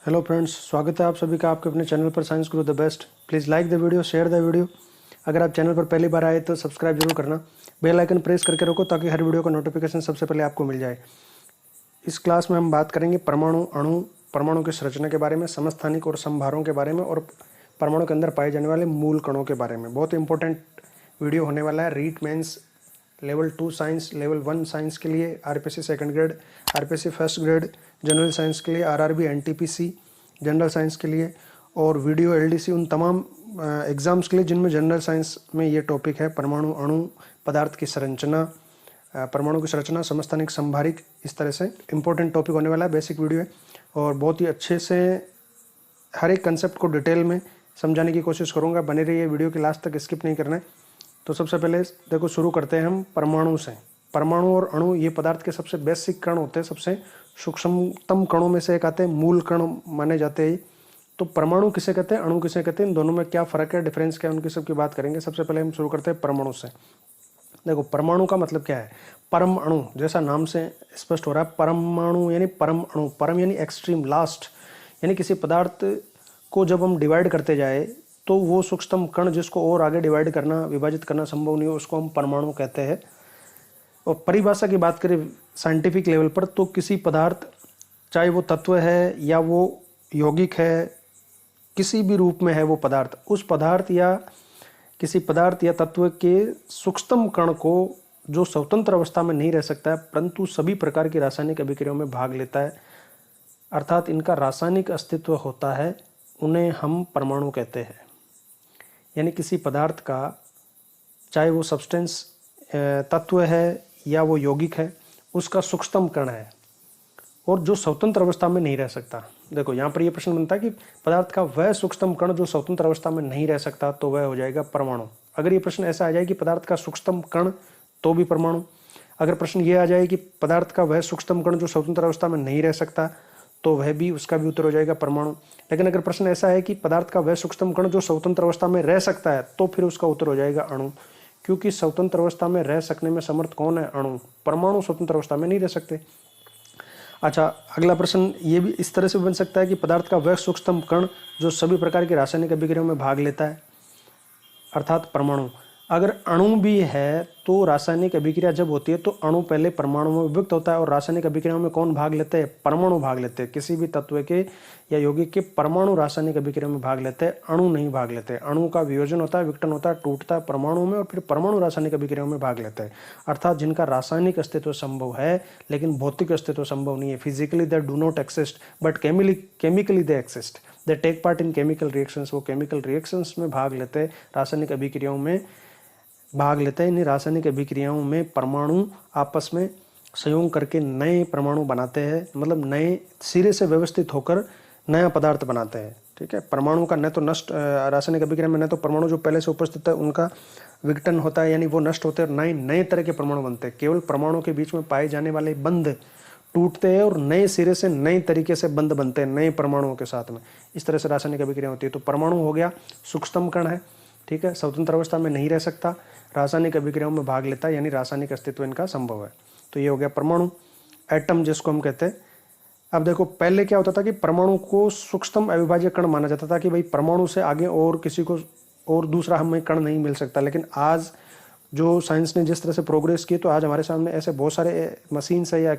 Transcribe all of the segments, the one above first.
Hello friends, स्वागत है आप सभी का आपके अपने चैनल पर science Guru the best. Please like the video, share the video. अगर आप चैनल पर पहली बार आए तो सब्सक्राइब जरूर करना, बेल आइकन प्रेस करके रखो ताकि हर वीडियो का नोटिफिकेशन सबसे पहले आपको मिल जाए। इस क्लास में हम बात करेंगे परमाणु, अणु, परमाणु की संरचना के बारे में, समस्थानिक और समभारों के बारे में और परमाणु के अंदर पाए जाने वाले मूल कणों के बारे में। बहुत इंपॉर्टेंट वीडियो होने वाला है। REET mains level 2 science, level 1 science के लिए, RPSC second grade, RPSC first grade, general science के लिए, आरआरबी, एनटीपीसी जनरल साइंस के लिए, और वीडियो एलडीसी उन तमाम एग्ज़ाम्स के लिए जिनमें जनरल साइंस में ये टॉपिक है। परमाणु, अणु, पदार्थ की संरचना, परमाणु की संरचना, समस्थानिक, संभारिक, इस तरह से इंपॉर्टेंट टॉपिक होने वाला है। बेसिक वीडियो है और बहुत ही अच्छे से हर एक कंसेप्ट को डिटेल में समझाने की कोशिश करूँगा। बने रहिए वीडियो के लास्ट तक, स्किप नहीं करना है। तो सबसे पहले देखो, शुरू करते हैं हम परमाणु से। परमाणु और अणु ये पदार्थ के सबसे बेसिक कण होते हैं, सबसे सूक्ष्मतम कणों में से एक आते हैं, मूल कण माने जाते हैं। तो परमाणु किसे कहते हैं, अणु किसे कहते हैं, इन दोनों में क्या फ़र्क है, डिफरेंस क्या है, उनकी सबकी बात करेंगे। सबसे पहले हम शुरू करते हैं परमाणु से। देखो, परमाणु का मतलब क्या है? परम अणु, जैसा नाम से स्पष्ट हो रहा है। परमाणु यानी परम अणु, परम यानी एक्सट्रीम, लास्ट, यानी किसी पदार्थ को जब हम डिवाइड करते जाए तो वो सूक्ष्मतम कण जिसको और आगे डिवाइड करना, विभाजित करना संभव नहीं हो, उसको हम परमाणु कहते हैं। और परिभाषा की बात करें साइंटिफिक लेवल पर, तो किसी पदार्थ, चाहे वो तत्व है या वो यौगिक है, किसी भी रूप में है वो पदार्थ, उस पदार्थ या किसी पदार्थ या तत्व के सूक्ष्मतम कण को जो स्वतंत्र अवस्था में नहीं रह सकता है परंतु सभी प्रकार की रासायनिक अभिक्रियाओं में भाग लेता है, अर्थात इनका रासायनिक अस्तित्व होता है, उन्हें हम परमाणु कहते हैं। यानी किसी पदार्थ का, चाहे वो सब्सटेंस तत्व है या वो यौगिक है, उसका सूक्ष्मतम कण है और जो स्वतंत्र अवस्था में नहीं रह सकता। देखो, यहाँ पर ये प्रश्न बनता है कि पदार्थ का वह सूक्ष्मतम कण जो स्वतंत्र अवस्था में नहीं रह सकता, तो वह हो जाएगा परमाणु। अगर ये प्रश्न ऐसा आ जाए कि पदार्थ का सूक्ष्मतम कण, तो भी परमाणु। अगर प्रश्न ये आ जाए कि पदार्थ का वह सूक्ष्मतम कण जो स्वतंत्र अवस्था में नहीं रह सकता, तो वह भी, उसका भी उत्तर हो जाएगा परमाणु। लेकिन अगर प्रश्न ऐसा है कि पदार्थ का वह सूक्ष्मतम कण जो स्वतंत्र अवस्था में रह सकता है, तो फिर उसका उत्तर हो जाएगा अणु, क्योंकि स्वतंत्र अवस्था में रह सकने में समर्थ कौन है? अणु। परमाणु स्वतंत्र अवस्था में नहीं रह सकते। अच्छा, अगला प्रश्न ये भी इस तरह से बन सकता है कि पदार्थ का वह सूक्ष्मतम कण जो सभी प्रकार की रासायनिक अभिक्रियाओं में भाग लेता है, अर्थात परमाणु। अगर अणु भी है तो रासायनिक अभिक्रिया जब होती है तो अणु पहले परमाणु में विभक्त होता है, और रासायनिक अभिक्रियाओं में कौन भाग लेते हैं? परमाणु भाग लेते हैं। किसी भी तत्व के या यौगिक के परमाणु रासायनिक अभिक्रिया में भाग लेते हैं, अणु नहीं भाग लेते। अणु का वियोजन होता है, विघटन होता है, टूटता है परमाणु में, और फिर परमाणु रासायनिक अभिक्रियाओं में भाग लेते हैं, अर्थात जिनका रासायनिक अस्तित्व संभव है लेकिन भौतिक अस्तित्व संभव नहीं है। Physically they do not exist but chemically they exist, they take part in chemical reactions. वो केमिकल रिएक्शंस में भाग लेते हैं, रासायनिक अभिक्रियाओं में भाग लेते हैं। इन रासायनिक अभिक्रियाओं में परमाणु आपस में संयोग करके नए परमाणु बनाते हैं, मतलब नए सिरे से व्यवस्थित होकर नया पदार्थ बनाते हैं। ठीक है, परमाणु का न तो नष्ट, रासायनिक अभिक्रिया में न तो परमाणु जो पहले से उपस्थित है उनका विघटन होता है, यानी वो नष्ट होते हैं, और नए नए तरह के परमाणु बनते हैं। केवल परमाणु के बीच में पाए जाने वाले बंध टूटते हैं और नए सिरे से नए तरीके से बंध बनते हैं नए परमाणुओं के साथ में। इस तरह से रासायनिक अभिक्रिया होती है। तो परमाणु हो गया सूक्ष्मतम कण है, ठीक है, स्वतंत्र अवस्था में नहीं रह सकता, रासायनिक अभिक्रियाओं में भाग लेता है, यानी रासायनिक अस्तित्व इनका संभव है। तो ये हो गया परमाणु, एटम जिसको हम कहते हैं। अब देखो, पहले क्या होता था कि परमाणु को सूक्ष्मतम अविभाज्य कण माना जाता था कि भाई परमाणु से आगे और किसी को और दूसरा हमें कण नहीं मिल सकता। लेकिन आज जो साइंस ने जिस तरह से प्रोग्रेस की, तो आज हमारे सामने ऐसे बहुत सारे मशीन्स है या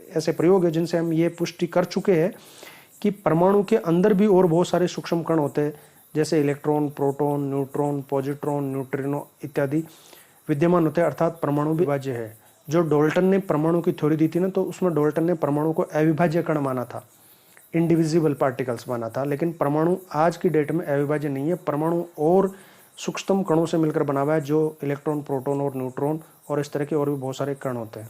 ऐसे प्रयोग है जिनसे हम ये पुष्टि कर चुके हैं कि परमाणु के अंदर भी और बहुत सारे सूक्ष्म कण होते हैं, जैसे electron, proton, neutron, positron, neutrino इत्यादि विद्यमान होते हैं, अर्थात परमाणु भी अविभाज्य है। जो डाल्टन ने परमाणु की थ्योरी दी थी ना, तो उसमें डाल्टन ने परमाणु को अविभाज्य कण माना था, इंडिविजिबल पार्टिकल्स माना था। लेकिन परमाणु आज की डेट में अविभाज्य नहीं है, परमाणु और सूक्ष्मतम कणों से मिलकर बना हुआ है, जो इलेक्ट्रॉन, प्रोटॉन और न्यूट्रॉन और इस तरह के और भी बहुत सारे कण होते हैं।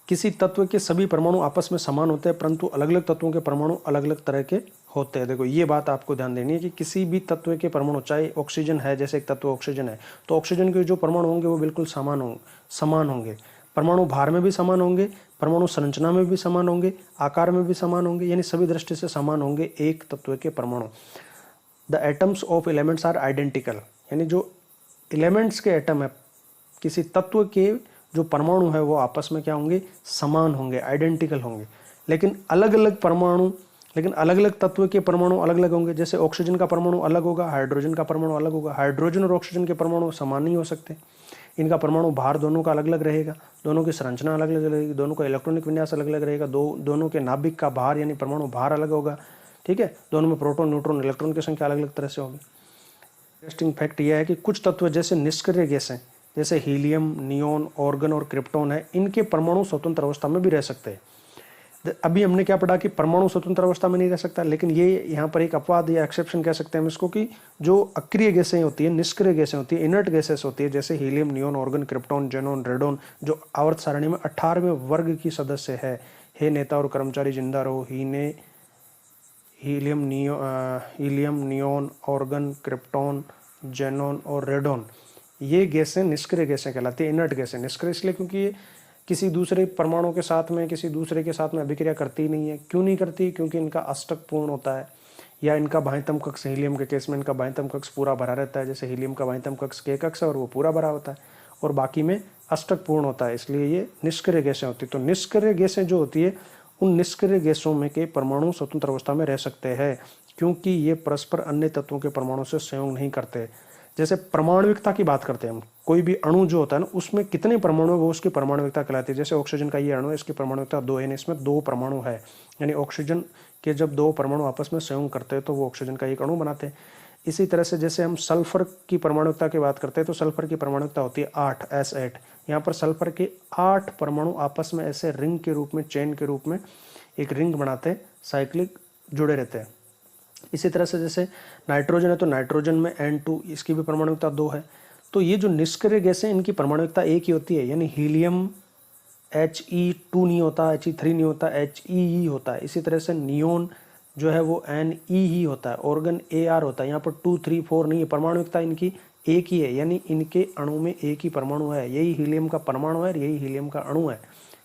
किसी तत्व के सभी परमाणु आपस में समान होते हैं, परंतु अलग अलग तत्वों के परमाणु अलग अलग तरह के होते हैं। देखो, ये बात आपको ध्यान देनी है कि किसी भी तत्व के परमाणु, चाहे ऑक्सीजन है, जैसे एक तत्व ऑक्सीजन है, तो ऑक्सीजन के जो परमाणु होंगे वो बिल्कुल समान होंगे। परमाणु भार में भी समान होंगे, परमाणु संरचना में भी समान होंगे, आकार में भी समान होंगे, यानी सभी दृष्टि से समान होंगे एक तत्व के परमाणु। The atoms of elements are identical, यानी जो एलिमेंट्स के एटम है, किसी तत्व के जो परमाणु है वो आपस में क्या होंगे? समान होंगे, आइडेंटिकल होंगे। लेकिन अलग अलग परमाणु लेकिन अलग अलग तत्व के परमाणु अलग अलग होंगे। जैसे ऑक्सीजन का परमाणु अलग होगा, हाइड्रोजन का परमाणु अलग होगा। हाइड्रोजन और ऑक्सीजन के परमाणु समान नहीं हो सकते, इनका परमाणु भार दोनों का अलग अलग रहेगा, दोनों की संरचना अलग अलग रहेगी, दोनों का इलेक्ट्रॉनिक विन्यास अलग अलग रहेगा, दोनों के नाभिक का भार यानी परमाणु भार अलग होगा। ठीक है, दोनों में प्रोटॉन, न्यूट्रॉन, इलेक्ट्रॉन की संख्या अलग अलग तरह से होगी। इंटरेस्टिंग फैक्ट यह है कि कुछ तत्व जैसे निष्क्रिय गैसें, जैसे हीलियम, नियोन, ऑर्गन और क्रिप्टॉन है, इनके परमाणु स्वतंत्र अवस्था में भी रह सकते हैं। अभी हमने क्या पढ़ा कि परमाणु स्वतंत्र अवस्था में नहीं रह सकता, लेकिन ये यहाँ पर एक अपवाद या एक्सेप्शन कह सकते हैं हम इसको, कि जो अक्रिय गैसें होती है, निष्क्रिय गैसें होती है, इनर्ट गैसेस होती है, जैसे helium, neon, organ, krypton, xenon, radon, जो आवर्त सारणी में 18वें वर्ग की सदस्य है। हे नेता और कर्मचारी जिंदा रहो, helium, neon, organ, krypton, xenon और रेडॉन, ये गैसें निष्क्रिय गैसें कहलाती है, इनर्ट गैसें। निष्क्रिय इसलिए क्योंकि ये किसी दूसरे परमाणु के साथ में, किसी दूसरे के साथ में अभिक्रिया करती नहीं है। क्यों नहीं करती? क्योंकि इनका अष्टक पूर्ण होता है, या इनका बाह्यतम कक्ष, हीलियम के केस में इनका बाह्यतम कक्ष पूरा भरा रहता है। जैसे हीलियम का बाह्यतम कक्ष के कक्ष है और वो पूरा भरा होता है, और बाकी में अष्टक पूर्ण होता है, इसलिए ये निष्क्रिय गैसें होती है। तो निष्क्रिय गैसें जो होती है, उन निष्क्रिय गैसों में के परमाणु स्वतंत्र अवस्था में रह सकते हैं, क्योंकि ये परस्पर अन्य तत्वों के परमाणु से संयोग नहीं करते। जैसे परमाणुविकता की बात करते हैं हम, कोई भी अणु जो होता है ना, उसमें कितने परमाणु है वो उसकी परमाणुविकता कहलाती है। जैसे ऑक्सीजन का ये अणु है, इसकी परमाणुविकता 2 है, इसमें 2 परमाणु है, यानी ऑक्सीजन के जब 2 परमाणु आपस में संयोग करते हैं तो वो ऑक्सीजन का एक अणु बनाते हैं। इसी तरह से जैसे हम सल्फर की परमाणुविकता की बात करते हैं, तो सल्फर की परमाणुविकता होती है 8, S8। यहाँ पर सल्फर के 8 परमाणु आपस में ऐसे रिंग के रूप में, चेन के रूप में एक रिंग बनाते हैं, साइक्लिक जुड़े रहते हैं। इसी तरह से जैसे नाइट्रोजन है, तो नाइट्रोजन में N2, इसकी भी परमाणुविकता 2 है। तो ये जो निष्क्रिय गैसें, इनकी परमाणुविकता 1 ही होती है, यानी हीलियम He2 नहीं होता, He3 नहीं होता, He होता है। इसी तरह से नियोन जो है वो Ne ही होता है, ऑर्गन Ar होता है। यहाँ पर 2, 3, 4 नहीं है, परमाणुविकता इनकी 1 ही है, यानी इनके अणु में एक ही परमाणु है। यही हीलियम का परमाणु है, यही हीलियम का अणु है,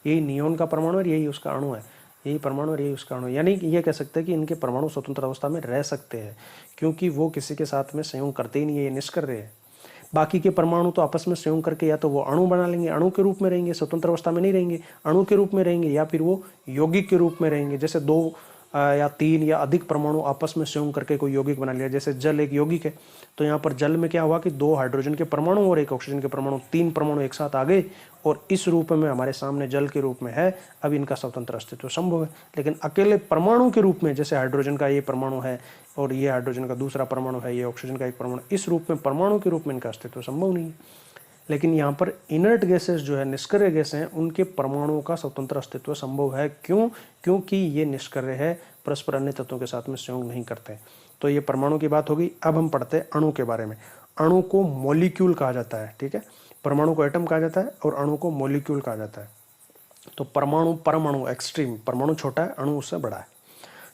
यही नियोन का परमाणु है, यही उसका अणु है, यही परमाणु और यही उसका अणु। यानी ये कह सकते हैं कि इनके परमाणु स्वतंत्र अवस्था में रह सकते हैं, क्योंकि वो किसी के साथ में संयोग करते ही नहीं है, ये निष्क्रिय है। बाकी के परमाणु तो आपस में संयोग करके या तो वो अणु बना लेंगे, अणु के रूप में रहेंगे, स्वतंत्र अवस्था में नहीं रहेंगे, अणु के रूप में रहेंगे, या फिर वो यौगिक के रूप में रहेंगे। जैसे 2 या 3 या अधिक परमाणु आपस में संयोग करके कोई यौगिक बना लिया। जैसे जल एक यौगिक है, तो यहाँ पर जल में क्या हुआ कि 2 हाइड्रोजन के परमाणु और 1 ऑक्सीजन के परमाणु, 3 परमाणु एक साथ आ गए और इस रूप में हमारे सामने जल के रूप में है। अब इनका स्वतंत्र अस्तित्व संभव है। लेकिन अकेले परमाणु के रूप में, जैसे हाइड्रोजन का ये परमाणु है और ये हाइड्रोजन का दूसरा परमाणु है, ये ऑक्सीजन का एक परमाणु, इस रूप में परमाणु के रूप में इनका अस्तित्व संभव नहीं है। लेकिन यहाँ पर इनर्ट गैसेस जो है, निष्क्रिय गैसें हैं, उनके परमाणुओं का स्वतंत्र अस्तित्व संभव है। क्यों? क्योंकि ये निष्क्रिय है, परस्पर अन्य तत्वों के साथ में संयोग नहीं करते। तो ये परमाणु की बात होगी। अब हम पढ़ते हैं अणु के बारे में। अणु को मॉलिक्यूल कहा जाता है, ठीक है। परमाणु को एटम कहा जाता है और अणु को मॉलिक्यूल कहा जाता है। तो परमाणु एक्सट्रीम, परमाणु छोटा है, अणु उससे बड़ा है।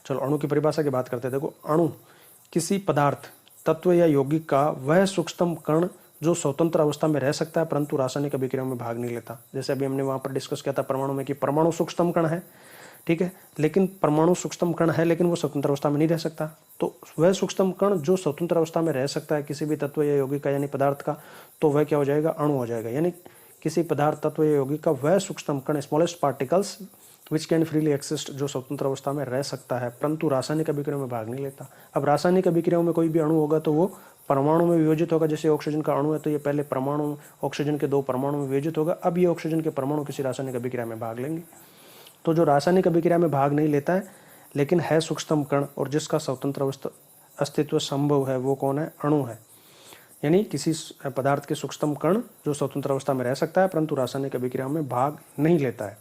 चलो अणु की परिभाषा की बात करते हैं। देखो, अणु किसी पदार्थ, तत्व या यौगिक का वह सूक्ष्मतम कण जो स्वतंत्र अवस्था में रह सकता है परंतु रासायनिक अभिक्रियाओं में भाग नहीं लेता। जैसे अभी हमने वहां पर डिस्कस किया था परमाणु में कि परमाणु सूक्ष्मतम कण है, ठीक है, लेकिन परमाणु सूक्ष्मतम कण है लेकिन वो स्वतंत्र अवस्था में नहीं रह सकता। तो वह सूक्ष्मतम कण जो स्वतंत्र अवस्था में रह सकता है किसी भी तत्व या यौगिक का यानी पदार्थ का, तो वह क्या हो जाएगा? अणु हो जाएगा। यानी किसी पदार्थ, तत्व या यौगिक का वह सूक्ष्मतम कण, smallest particles which can freely exist, जो स्वतंत्र अवस्था में रह सकता है परंतु रासायनिक अभिक्रियाओं में भाग नहीं लेता। अब रासायनिक अभिक्रियाओं में कोई भी अणु होगा तो वो परमाणु में विभाजित होगा। जैसे ऑक्सीजन का अणु है तो ये पहले परमाणु, ऑक्सीजन के 2 परमाणु में विभाजित होगा। अब ये ऑक्सीजन के परमाणु किसी रासायनिक अभिक्रिया में भाग लेंगे। तो जो रासायनिक अभिक्रिया में भाग नहीं लेता है लेकिन है सूक्ष्मतम कण और जिसका स्वतंत्र अस्तित्व संभव है, वो कौन है? अणु है। यानी किसी पदार्थ के सूक्ष्मतम कण जो स्वतंत्र अवस्था में रह सकता है परंतु रासायनिक अभिक्रिया में भाग नहीं लेता है।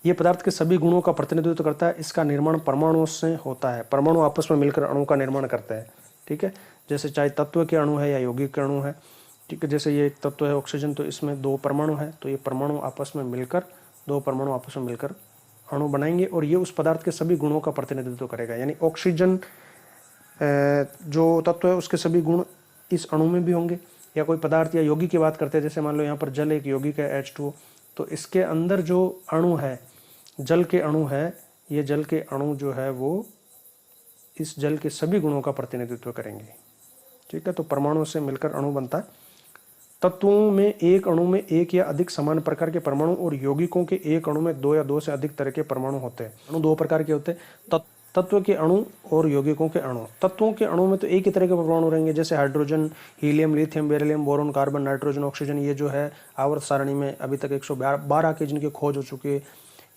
ये पदार्थ के सभी गुणों का प्रतिनिधित्व करता है। इसका निर्माण परमाणुओं से होता है। परमाणु आपस में मिलकर अणु का निर्माण करते हैं, ठीक है। जैसे चाहे तत्व के अणु है या यौगिक के अणु है, ठीक है। जैसे ये एक तत्व है ऑक्सीजन, तो इसमें 2 परमाणु है, तो ये परमाणु आपस में मिलकर, 2 परमाणु आपस में मिलकर अणु बनाएंगे और ये उस पदार्थ के सभी गुणों का प्रतिनिधित्व करेगा। यानी ऑक्सीजन जो तत्व है उसके सभी गुण इस अणु में भी होंगे। या कोई पदार्थ या यौगिक की बात करते हैं, जैसे मान लो यहाँ पर जल एक यौगिक है H2O, तो इसके अंदर जो अणु है, जल के अणु है, ये जल के अणु जो है वो इस जल के सभी गुणों का प्रतिनिधित्व करेंगे, ठीक है। तो परमाणु से मिलकर अणु बनता है। तत्वों में एक अणु में एक या अधिक समान प्रकार के परमाणु और यौगिकों के एक अणु में 2 या 2 से अधिक तरह के परमाणु होते हैं। अणु 2 प्रकार के होते हैं, तत्व के अणु और यौगिकों के अणु। तत्वों के अणु में तो एक ही तरह के परमाणु रहेंगे, जैसे hydrogen, helium, lithium, beryllium, boron, carbon, nitrogen, oxygen. ये जो है आवर्त सारणी में अभी तक 112 के जिनकी खोज हो चुकी है,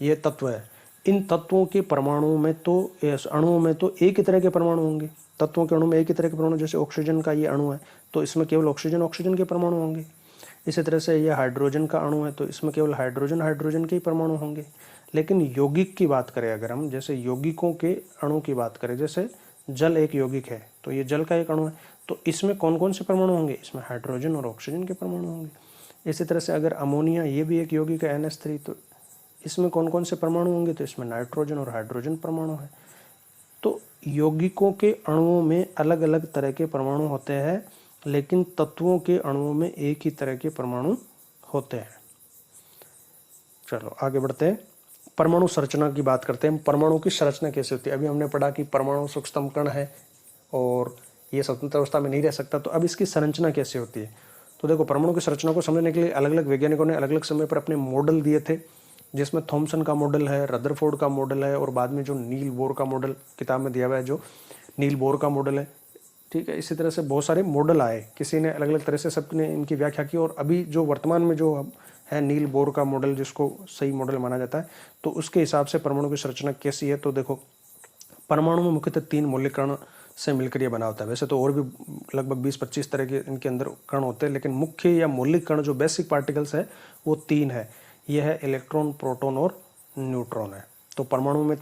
ये तत्व है। इन तत्वों के परमाणुओं में तो अणुओं में तो एक ही तरह के परमाणु होंगे। तत्वों के अणु में एक ही तरह के परमाणु, जैसे ऑक्सीजन का ये अणु है तो इसमें केवल ऑक्सीजन के परमाणु होंगे। इसी तरह से ये हाइड्रोजन का अणु है तो इसमें केवल हाइड्रोजन के ही परमाणु होंगे। लेकिन यौगिक की बात करें अगर हम, जैसे यौगिकों के अणु की बात करें, जैसे जल एक यौगिक है तो ये जल का एक अणु है, तो इसमें कौन कौन से परमाणु होंगे? इसमें हाइड्रोजन और ऑक्सीजन के परमाणु होंगे। इसी तरह से अगर अमोनिया, ये भी एक यौगिक है NH3, तो इसमें कौन कौन से परमाणु होंगे? तो इसमें नाइट्रोजन और हाइड्रोजन परमाणु है। तो यौगिकों के अणुओं में अलग अलग तरह के परमाणु होते हैं, लेकिन तत्वों के अणुओं में एक ही तरह के परमाणु होते हैं। चलो आगे बढ़ते हैं, परमाणु संरचना की बात करते हैं। परमाणु की संरचना कैसे होती है? अभी हमने पढ़ा कि परमाणु सूक्ष्मतम कण है और ये स्वतंत्र अवस्था में नहीं रह सकता, तो अब इसकी संरचना कैसे होती है? तो देखो, परमाणु की संरचना को समझने के लिए अलग अलग वैज्ञानिकों ने अलग अलग समय पर अपने मॉडल दिए थे, जिसमें थॉमसन का मॉडल है, रदरफोर्ड का मॉडल है, और बाद में जो नील बोर का मॉडल किताब में दिया हुआ है, जो नील बोर का मॉडल है। ठीक है, इसी तरह से बहुत सारे मॉडल आए, किसी ने अलग अलग तरह से सबने इनकी व्याख्या की, और अभी जो वर्तमान में जो है नील बोर का मॉडल, जिसको सही मॉडल माना जाता है, तो उसके हिसाब से परमाणु की संरचना कैसी है। तो देखो, परमाणु में मुख्यतः 3 मौलिक कण से मिलकर ये बना होता है। वैसे तो और भी लगभग 20-25 तरह के इनके अंदर कण होते हैं, लेकिन मुख्य या मौलिक कण जो बेसिक पार्टिकल्स है वो 3 है। यह है इलेक्ट्रॉन, प्रोटॉन और न्यूट्रॉन है। तो परमाणु में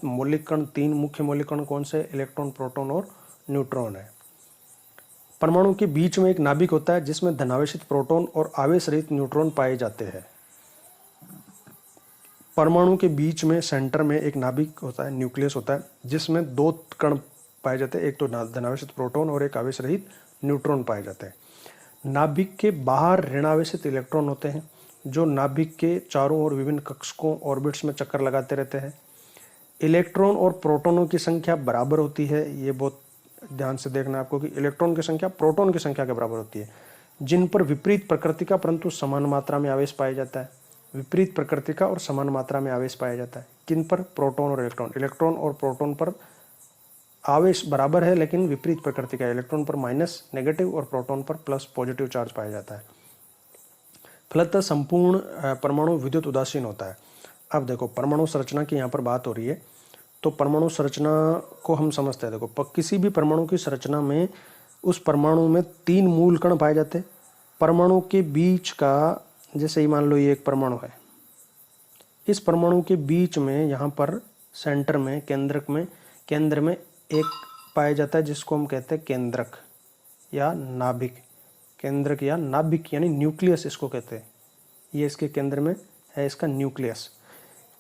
मौलिक कण 3 मुख्य मौलिक कण कौन से? इलेक्ट्रॉन, प्रोटॉन और न्यूट्रॉन है। परमाणु के बीच में एक नाभिक होता है जिसमें धनावेशित प्रोटॉन और आवेश रहित न्यूट्रॉन पाए जाते हैं। परमाणु के बीच में सेंटर में एक नाभिक होता है, न्यूक्लियस होता है, जिसमें 2 कण पाए जाते हैं, एक तो धनावेशित प्रोटॉन और एक आवेश रहित न्यूट्रॉन पाए जाते हैं। नाभिक के बाहर ऋणावेशित इलेक्ट्रॉन होते हैं, जो नाभिक के चारों ओर विभिन्न कक्षकों ऑर्बिट्स में चक्कर लगाते रहते हैं। इलेक्ट्रॉन और प्रोटॉनों की संख्या बराबर होती है। ये बहुत ध्यान से देखना आपको कि इलेक्ट्रॉन की संख्या प्रोटॉन की संख्या के बराबर होती है, जिन पर विपरीत प्रकृति का परंतु समान मात्रा में आवेश पाया जाता है। विपरीत प्रकृति का और समान मात्रा में आवेश पाया जाता है किन पर? प्रोटॉन और इलेक्ट्रॉन। इलेक्ट्रॉन और प्रोटॉन पर आवेश बराबर है, लेकिन विपरीत प्रकृति का। इलेक्ट्रॉन पर माइनस नेगेटिव और प्रोटॉन पर प्लस पॉजिटिव चार्ज पाया जाता है। फलतः संपूर्ण परमाणु विद्युत उदासीन होता है। अब देखो, परमाणु संरचना की यहाँ पर बात हो रही है, तो परमाणु संरचना को हम समझते हैं। देखो, किसी भी परमाणु की संरचना में उस परमाणु में 3 मूल कण पाए जाते हैं। परमाणु के बीच का, जैसे ही मान लो ये एक परमाणु है, इस परमाणु के बीच में यहाँ पर सेंटर में, केंद्र में एक पाया जाता है जिसको हम कहते हैं केंद्रक या नाभिक। केंद्रक या नाभिक यानी न्यूक्लियस इसको कहते हैं। ये इसके केंद्र में है इसका न्यूक्लियस।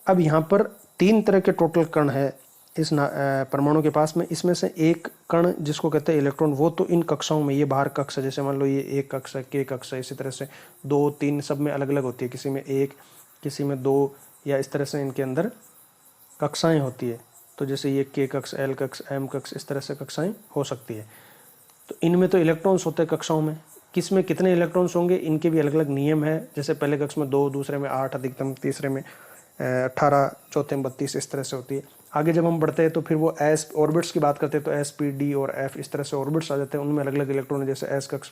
अब यहाँ पर 3 तरह के टोटल कण है इस परमाणु के पास में। इसमें से एक कण जिसको कहते हैं इलेक्ट्रॉन, वो तो इन कक्षाओं में, ये बाहर कक्ष है, जैसे मान लो ये एक कक्ष है, के कक्ष है, इसी तरह से 2, 3 सब में अलग अलग होती है, किसी में 1, किसी में 2, या इस तरह से इनके अंदर कक्षाएं होती है। तो जैसे ये के कक्ष, एल कक्ष, एम कक्ष, इस तरह से कक्षाएं हो सकती है। तो इनमें तो इलेक्ट्रॉन्स होते हैं कक्षाओं में। किस में कितने इलेक्ट्रॉन्स होंगे, इनके भी अलग अलग नियम है। जैसे पहले कक्ष में 2, दूसरे में 8 अधिकतम, तीसरे में 18, चौथे में 32, इस तरह से होती है। आगे जब हम बढ़ते हैं तो फिर वो एस ऑर्बिट्स की बात करते हैं, तो एस, पी, डी और एफ, इस तरह से ऑर्बिट्स आ जाते हैं। उनमें अलग अलग इलेक्ट्रॉन है। जैसे एस कक्ष,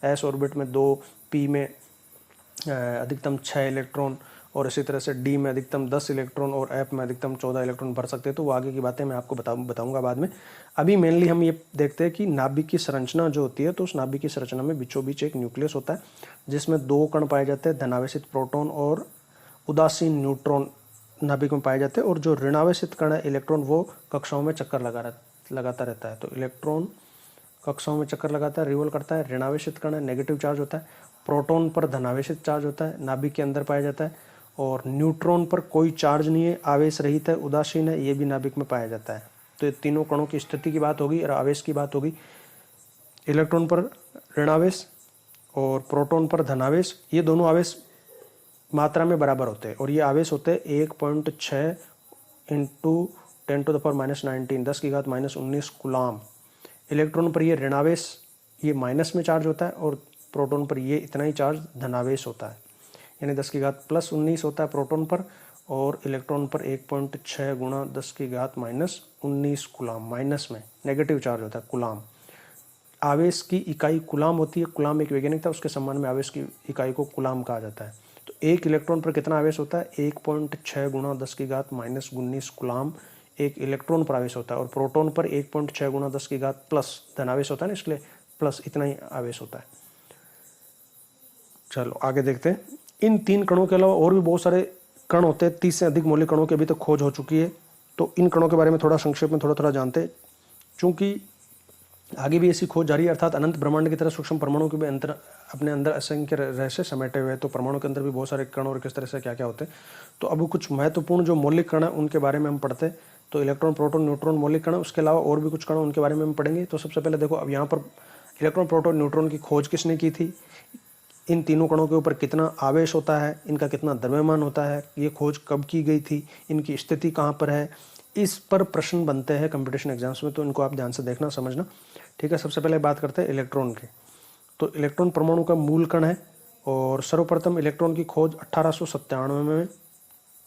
एस ऑर्बिट में 2, पी में अधिकतम 6 इलेक्ट्रॉन, और इसी तरह से डी में अधिकतम 10 इलेक्ट्रॉन और एफ में अधिकतम 14 इलेक्ट्रॉन भर सकते हैं। तो वो आगे की बातें मैं आपको बताऊंगा बाद में। अभी मेनली हम ये देखते हैं कि नाभिक की संरचना जो होती है, तो उस नाभिक की संरचना में बीचों बीच एक न्यूक्लियस होता है, जिसमें 2 कण पाए जाते हैं, धनावेशित प्रोटॉन और उदासीन न्यूट्रॉन नाभिक में पाए जाते हैं। और जो ऋणावेशित कण है इलेक्ट्रॉन, वो कक्षाओं में चक्कर लगाता रहता है। तो इलेक्ट्रॉन कक्षाओं में चक्कर लगाता है, रिवॉल्व करता है। ऋणावेशित कण है, नेगेटिव चार्ज होता है। प्रोटॉन पर धनावेशित चार्ज होता है, नाभिक के अंदर पाया जाता है। और न्यूट्रॉन पर कोई चार्ज नहीं है, आवेश रहित है, उदासीन है, ये भी नाभिक में पाया जाता है। तो ये तीनों कणों की स्थिति की बात होगी और आवेश की बात होगी। इलेक्ट्रॉन पर ऋणावेश और प्रोटॉन पर धनावेश, ये दोनों आवेश मात्रा में बराबर होते हैं, और ये आवेश होते हैं 1.6 × 10⁻⁻19, 10⁻⁻19 कूलाम। इलेक्ट्रॉन पर ये ऋणावेश, ये माइनस में चार्ज होता है, और प्रोटॉन पर ये इतना ही चार्ज धनावेश होता है, यानी 10⁻+19 होता है प्रोटॉन पर, और इलेक्ट्रॉन पर 1.6 गुणा 10 की घात -19 कूलाम, माइनस में नेगेटिव चार्ज होता है कूलाम। आवेश की इकाई कूलाम होती है, कूलाम एक वैज्ञानिक था, उसके सम्मान में आवेश की इकाई को कूलाम कहा जाता है। तो एक इलेक्ट्रॉन पर कितना आवेश होता है? 1.6 गुणा 10 की घात -19 कूलाम एक इलेक्ट्रॉन पर आवेश होता है, और प्रोटॉन पर 1.6 गुणा 10 की घात प्लस धनावेश होता है ना, इसलिए प्लस इतना ही आवेश होता है। चलो आगे देखते हैं। इन 3 कणों के अलावा और भी बहुत सारे कण होते हैं, 30 से अधिक मौलिक कणों की अभी तक खोज हो चुकी है। तो इन कणों के बारे में थोड़ा संक्षेप में थोड़ा जानते हैं, चूंकि आगे भी ऐसी खोज जारी है, अर्थात अनंत ब्रह्मांड की तरह सूक्ष्म परमाणु के भी अपने अंदर असंख्य रहस्य समेटे हुए हैं। तो परमाणु के अंदर भी बहुत सारे कण और किस तरह से क्या क्या होते हैं। तो अब कुछ महत्वपूर्ण जो मौलिक कण है उनके बारे में हम पढ़ते हैं। तो इलेक्ट्रॉन, प्रोटॉन, न्यूट्रॉन मौलिक कण, उसके अलावा और भी कुछ कण उनके बारे में हम पढ़ेंगे। तो सबसे पहले देखो, अब यहाँ पर इलेक्ट्रॉन, प्रोटॉन, न्यूट्रॉन की खोज किसने की थी, इन तीनों कणों के ऊपर कितना आवेश होता है, इनका कितना द्रव्यमान होता है, ये खोज कब की गई थी, इनकी स्थिति कहाँ पर है, इस पर प्रश्न बनते हैं कंपटीशन एग्जाम्स में। तो इनको आप ध्यान से देखना, समझना, ठीक है। सबसे पहले बात करते हैं इलेक्ट्रॉन की। तो इलेक्ट्रॉन परमाणु का मूल कण है, और सर्वप्रथम इलेक्ट्रॉन की खोज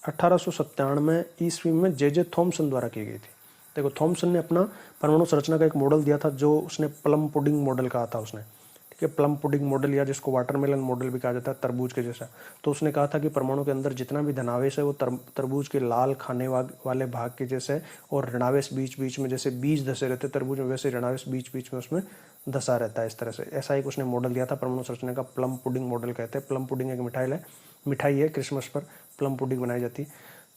1897 ईस्वी में जे थॉमसन द्वारा की गई थी। देखो, थॉमसन ने अपना परमाणु संरचना का एक मॉडल दिया था, जो उसने प्लम पुडिंग मॉडल कहा था उसने, ठीक है। प्लम पुडिंग मॉडल, या जिसको वाटरमेलन मॉडल भी कहा जाता है, तरबूज के जैसा। तो उसने कहा था कि परमाणु के अंदर जितना भी धनावेश है वो तरबूज के लाल खाने वाले भाग के जैसे है, और ऋणावेश बीच बीच में, जैसे बीज धसे रहते तरबूज में, वैसे ऋणावेश बीच बीच में उसमें धसा रहता है, इस तरह से। ऐसा एक उसने मॉडल दिया था परमाणु संरचना का, प्लम पुडिंग मॉडल कहते हैं। प्लम पुडिंग एक मिठाई है, क्रिसमस पर प्लम पुडिंग बनाई जाती है।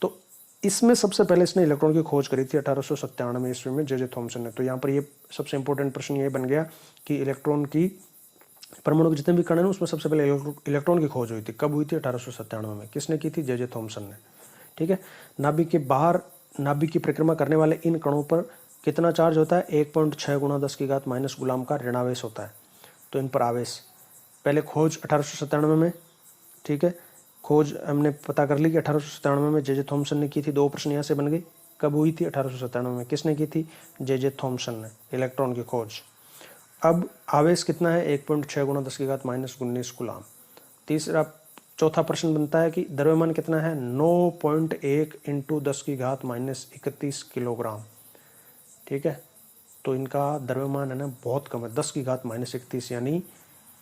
तो इसमें सबसे पहले इसने इलेक्ट्रॉन की खोज करी थी 1897 ईस्वी में जे थॉमसन ने। तो यहाँ पर ये सबसे इंपॉर्टेंट प्रश्न ये बन गया कि इलेक्ट्रॉन की, परमाणु के जितने भी कण हैं उसमें सबसे पहले इलेक्ट्रॉन की खोज हुई थी। कब हुई थी? 1897 में। किसने की थी? जे थॉमसन ने, ठीक है। नाभिक के बाहर नाभिक की परिक्रमा करने वाले इन कणों पर कितना चार्ज होता है? 1.6 गुणा 10 की घात माइनस गुलाम का ऋणावेश होता है। तो इन पर आवेश पहले खोज 1897 में, ठीक है। खोज हमने पता कर ली कि 1897 में जे थॉमसन ने की थी। 2 प्रश्न यहाँ से बन गए। कब हुई थी? 1897 में। किसने की थी? जे थॉमसन ने, इलेक्ट्रॉन की खोज। अब आवेश कितना है? 1.6 गुणा 10 की घात -19 कूलाम। चौथा प्रश्न बनता है कि द्रव्यमान कितना है? 9.1 × 10 की घात -31 किलोग्राम, ठीक है। तो इनका द्रव्यमान है ना बहुत कम है, 10 की घात -31, यानी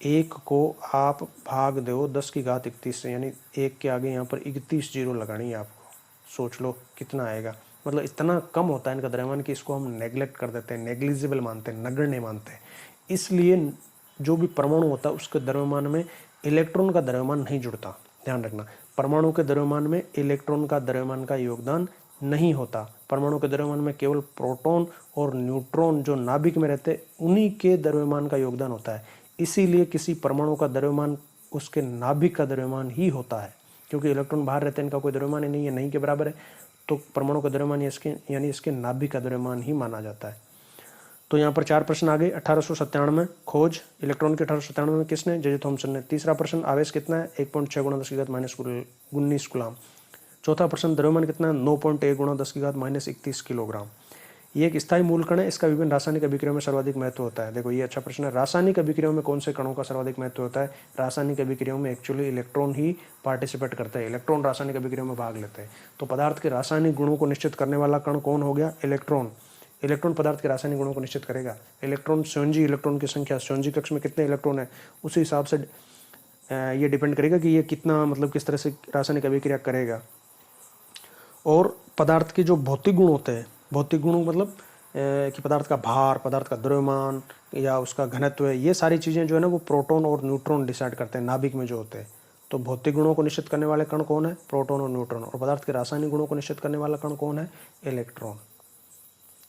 1 को आप भाग दो 10 की घात 31 से, यानी 1 के आगे यहाँ पर 31 जीरो लगानी है आपको। सोच लो कितना आएगा, मतलब इतना कम होता है इनका द्रव्यमान कि इसको हम नेग्लेक्ट कर देते हैं, नेग्लिजिबल मानते हैं, नगण्य मानते हैं। इसलिए जो भी परमाणु होता है उसके द्रव्यमान में इलेक्ट्रॉन का द्रव्यमान नहीं जुड़ता, ध्यान रखना। परमाणु के द्रव्यमान में इलेक्ट्रॉन का द्रव्यमान का योगदान नहीं होता। परमाणु के द्रव्यमान में केवल प्रोटॉन और न्यूट्रॉन जो नाभिक में रहते हैं उन्हीं के द्रव्यमान का योगदान होता है। इसीलिए किसी परमाणु का द्रव्यमान उसके नाभिक का द्रव्यमान ही होता है, क्योंकि इलेक्ट्रॉन बाहर रहते हैं, इनका कोई द्रव्यमान ही नहीं है, नहीं के बराबर है। तो परमाणु का द्रव्यमान यानी इसके नाभिक का द्रव्यमान ही माना जाता है। तो यहाँ पर 4 प्रश्न आ गए। 1897 में खोज इलेक्ट्रॉन की, 1897 में किसने? जे थॉमसन ने। तीसरा प्रश्न, आवेश कितना है? 1.6 गुणा 10 की घात -19 कूलाम। चौथा प्रश्न, द्रव्यमान कितना है? 9.1 गुणा 10 की घात -31 किलोग्राम। ये एक स्थायी मूल कण है, इसका विभिन्न रासायनिक अभिक्रियाओं में सर्वाधिक महत्व होता है। देखो ये अच्छा प्रश्न है। रासायनिक अभिक्रियाओं में कौन से कणों का सर्वाधिक महत्व होता है? रासायनिक अभिक्रियाओं में एक्चुअली इलेक्ट्रॉन ही पार्टिसिपेट करते हैं, इलेक्ट्रॉन रासायनिक अभिक्रियाओं में भाग लेते हैं। तो पदार्थ के रासायनिक गुणों को निश्चित करने वाला कण कौन हो गया? इलेक्ट्रॉन। इलेक्ट्रॉन पदार्थ के रासायनिक गुणों को निश्चित करेगा। इलेक्ट्रॉन संयोजी इलेक्ट्रॉन की संख्या, संयोजी कक्ष में कितने इलेक्ट्रॉन है, उसी हिसाब से ये डिपेंड करेगा कि ये कितना, मतलब किस तरह से रासायनिक अभिक्रिया करेगा। और पदार्थ के जो भौतिक गुण होते हैं, भौतिक गुण मतलब कि पदार्थ का भार, पदार्थ का द्रव्यमान या उसका घनत्व है, ये सारी चीज़ें जो है ना वो प्रोटॉन और न्यूट्रॉन डिसाइड करते हैं नाभिक में जो होते हैं। तो भौतिक गुणों को निश्चित करने वाले कण कौन है? प्रोटॉन और न्यूट्रॉन। और पदार्थ के रासायनिक गुणों को निश्चित करने वाला कण कौन है? इलेक्ट्रॉन।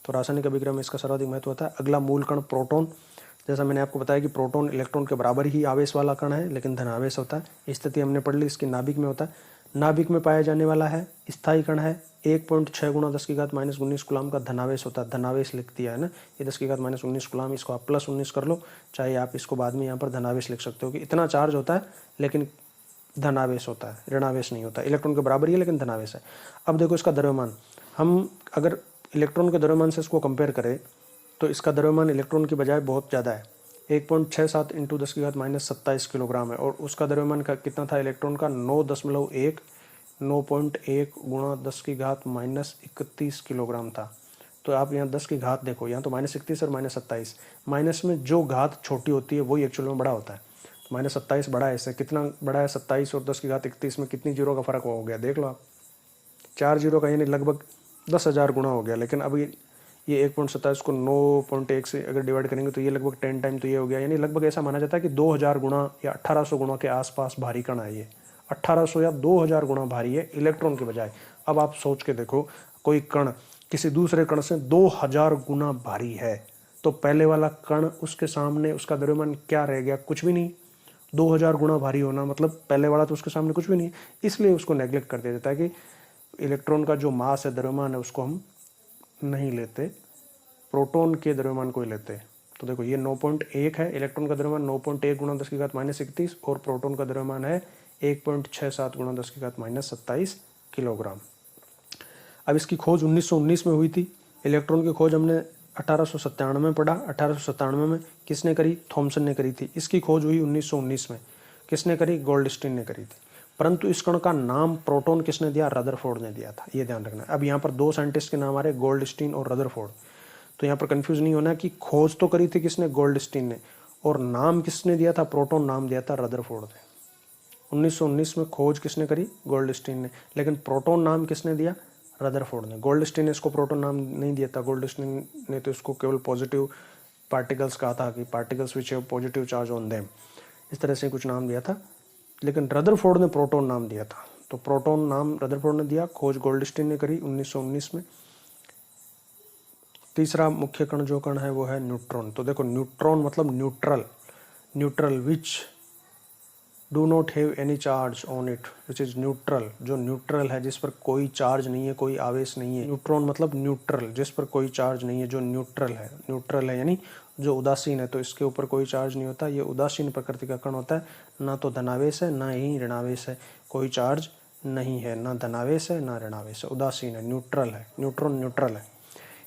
तो रासायनिक अभिक्रिया में इसका सर्वाधिक महत्व होता है। अगला मूल कण प्रोटॉन। जैसा मैंने आपको बताया कि प्रोटॉन इलेक्ट्रॉन के बराबर ही आवेश वाला कण है, लेकिन धनावेश होता है। स्थिति हमने पढ़ ली, इसकी नाभिक में होता है। नाभिक में पाया जाने वाला है, स्थायी कण है। 1.6 गुणा 10 की घात -19 कूलाम का धनावेश होता है। धनावेश लिख दिया है ना, ये 10 की घात -19 कूलाम, इसको आप +19 कर लो, चाहे आप इसको बाद में यहाँ पर धनावेश लिख सकते हो कि इतना चार्ज होता है, लेकिन धनावेश होता है, ऋणावेश नहीं होता। इलेक्ट्रॉन के बराबर ही है लेकिन धनावेश है। अब देखो इसका द्रव्यमान, हम अगर इलेक्ट्रॉन के द्रव्यमान से इसको कंपेयर करें तो इसका द्रव्यमान इलेक्ट्रॉन की बजाय बहुत ज़्यादा है। 1.67 × 10 की घात -27 किलोग्राम है। और उसका द्रव्यमान का कितना था इलेक्ट्रॉन का? 9.1 9.1 गुणा 10 की घात -31 किलोग्राम था। तो आप यहाँ 10 की घात देखो, यहाँ तो -31 और -27, माइनस में जो घात छोटी होती है वही एक्चुअल में बड़ा होता है। तो -27 बड़ा है, इससे कितना बड़ा है? 27 और 10 की घात 31 में कितनी जीरो का फ़र्क हो गया देख लो आप, 4 जीरो का, यानी लगभग 10,000 गुना हो गया। लेकिन अब ये 1.27 को 9.1 से अगर डिवाइड करेंगे तो ये लगभग 10 टाइम तो ये हो गया, यानी लगभग ऐसा माना जाता है कि 2000 गुना या 1800 गुना के आसपास भारी कण है ये। 1800 या 2000 गुना भारी है इलेक्ट्रॉन के बजाय। अब आप सोच के देखो, कोई कण किसी दूसरे कण से 2000 गुना भारी है, तो पहले वाला कण उसके सामने उसका द्रव्यमान क्या रह गया? कुछ भी नहीं। 2000 गुना भारी होना मतलब पहले वाला तो उसके सामने कुछ भी नहीं, इसलिए उसको नेग्लेक्ट कर दिया जाता है कि इलेक्ट्रॉन का जो मास है, द्रव्यमान है, उसको हम नहीं लेते, प्रोटॉन के द्रव्यमान को ही लेते हैं। तो देखो ये 9.1 है, इलेक्ट्रॉन का द्रव्यमान 9.1 गुणा 10 की घात -31 और प्रोटॉन का द्रव्यमान है 1.67 गुणा 10 की घात -27 किलोग्राम। अब इसकी खोज 1919 में हुई थी। इलेक्ट्रॉन की खोज हमने 1897 में पढ़ा। 1897 में किसने करी? थॉमसन ने करी थी। इसकी खोज हुई 1919 में। किसने करी? गोल्डस्टीन ने करी थी। परंतु इस कण का नाम प्रोटॉन किसने दिया? रदरफोर्ड ने दिया था, ये ध्यान रखना। अब यहाँ पर दो साइंटिस्ट के नाम आ रहे, गोल्डस्टीन और रदरफोर्ड। तो यहाँ पर कंफ्यूज नहीं होना कि खोज तो करी थी किसने? गोल्डस्टीन ने, और नाम किसने दिया था? प्रोटॉन नाम दिया था रदरफोर्ड ने। 1919 में खोज किसने करी? गोल्डस्टीन ने, लेकिन प्रोटॉन नाम किसने दिया? रदरफोर्ड ने। गोल्डस्टीन ने इसको प्रोटॉन नाम नहीं दिया था। गोल्डस्टीन ने तो इसको केवल पॉजिटिव पार्टिकल्स कहा था कि particles which have positive charge on them, इस तरह से कुछ नाम दिया था। लेकिन रदरफोर्ड ने प्रोटॉन नाम दिया था। तो प्रोटॉन नाम रदरफोर्ड ने दिया, खोज गोल्डस्टीन ने करी 1919 में। तीसरा मुख्य कण जो कण है वो है न्यूट्रॉन। तो देखो न्यूट्रॉन मतलब neutral, neutral which do not have any charge on it, which is neutral, जो न्यूट्रल है, जिस पर कोई चार्ज नहीं है, कोई आवेश नहीं है। न्यूट्रॉन मतलब न्यूट्रल, जिस पर कोई चार्ज नहीं है, जो न्यूट्रल है। न्यूट्रल है यानी जो उदासीन है, तो इसके ऊपर कोई चार्ज नहीं होता। ये उदासीन प्रकृति का कण होता है, ना तो धनावेश है ना ही ऋणावेश है, कोई चार्ज नहीं है, ना धनावेश है ना ऋणावेश है, उदासीन है, न्यूट्रल है। न्यूट्रॉन न्यूट्रल है।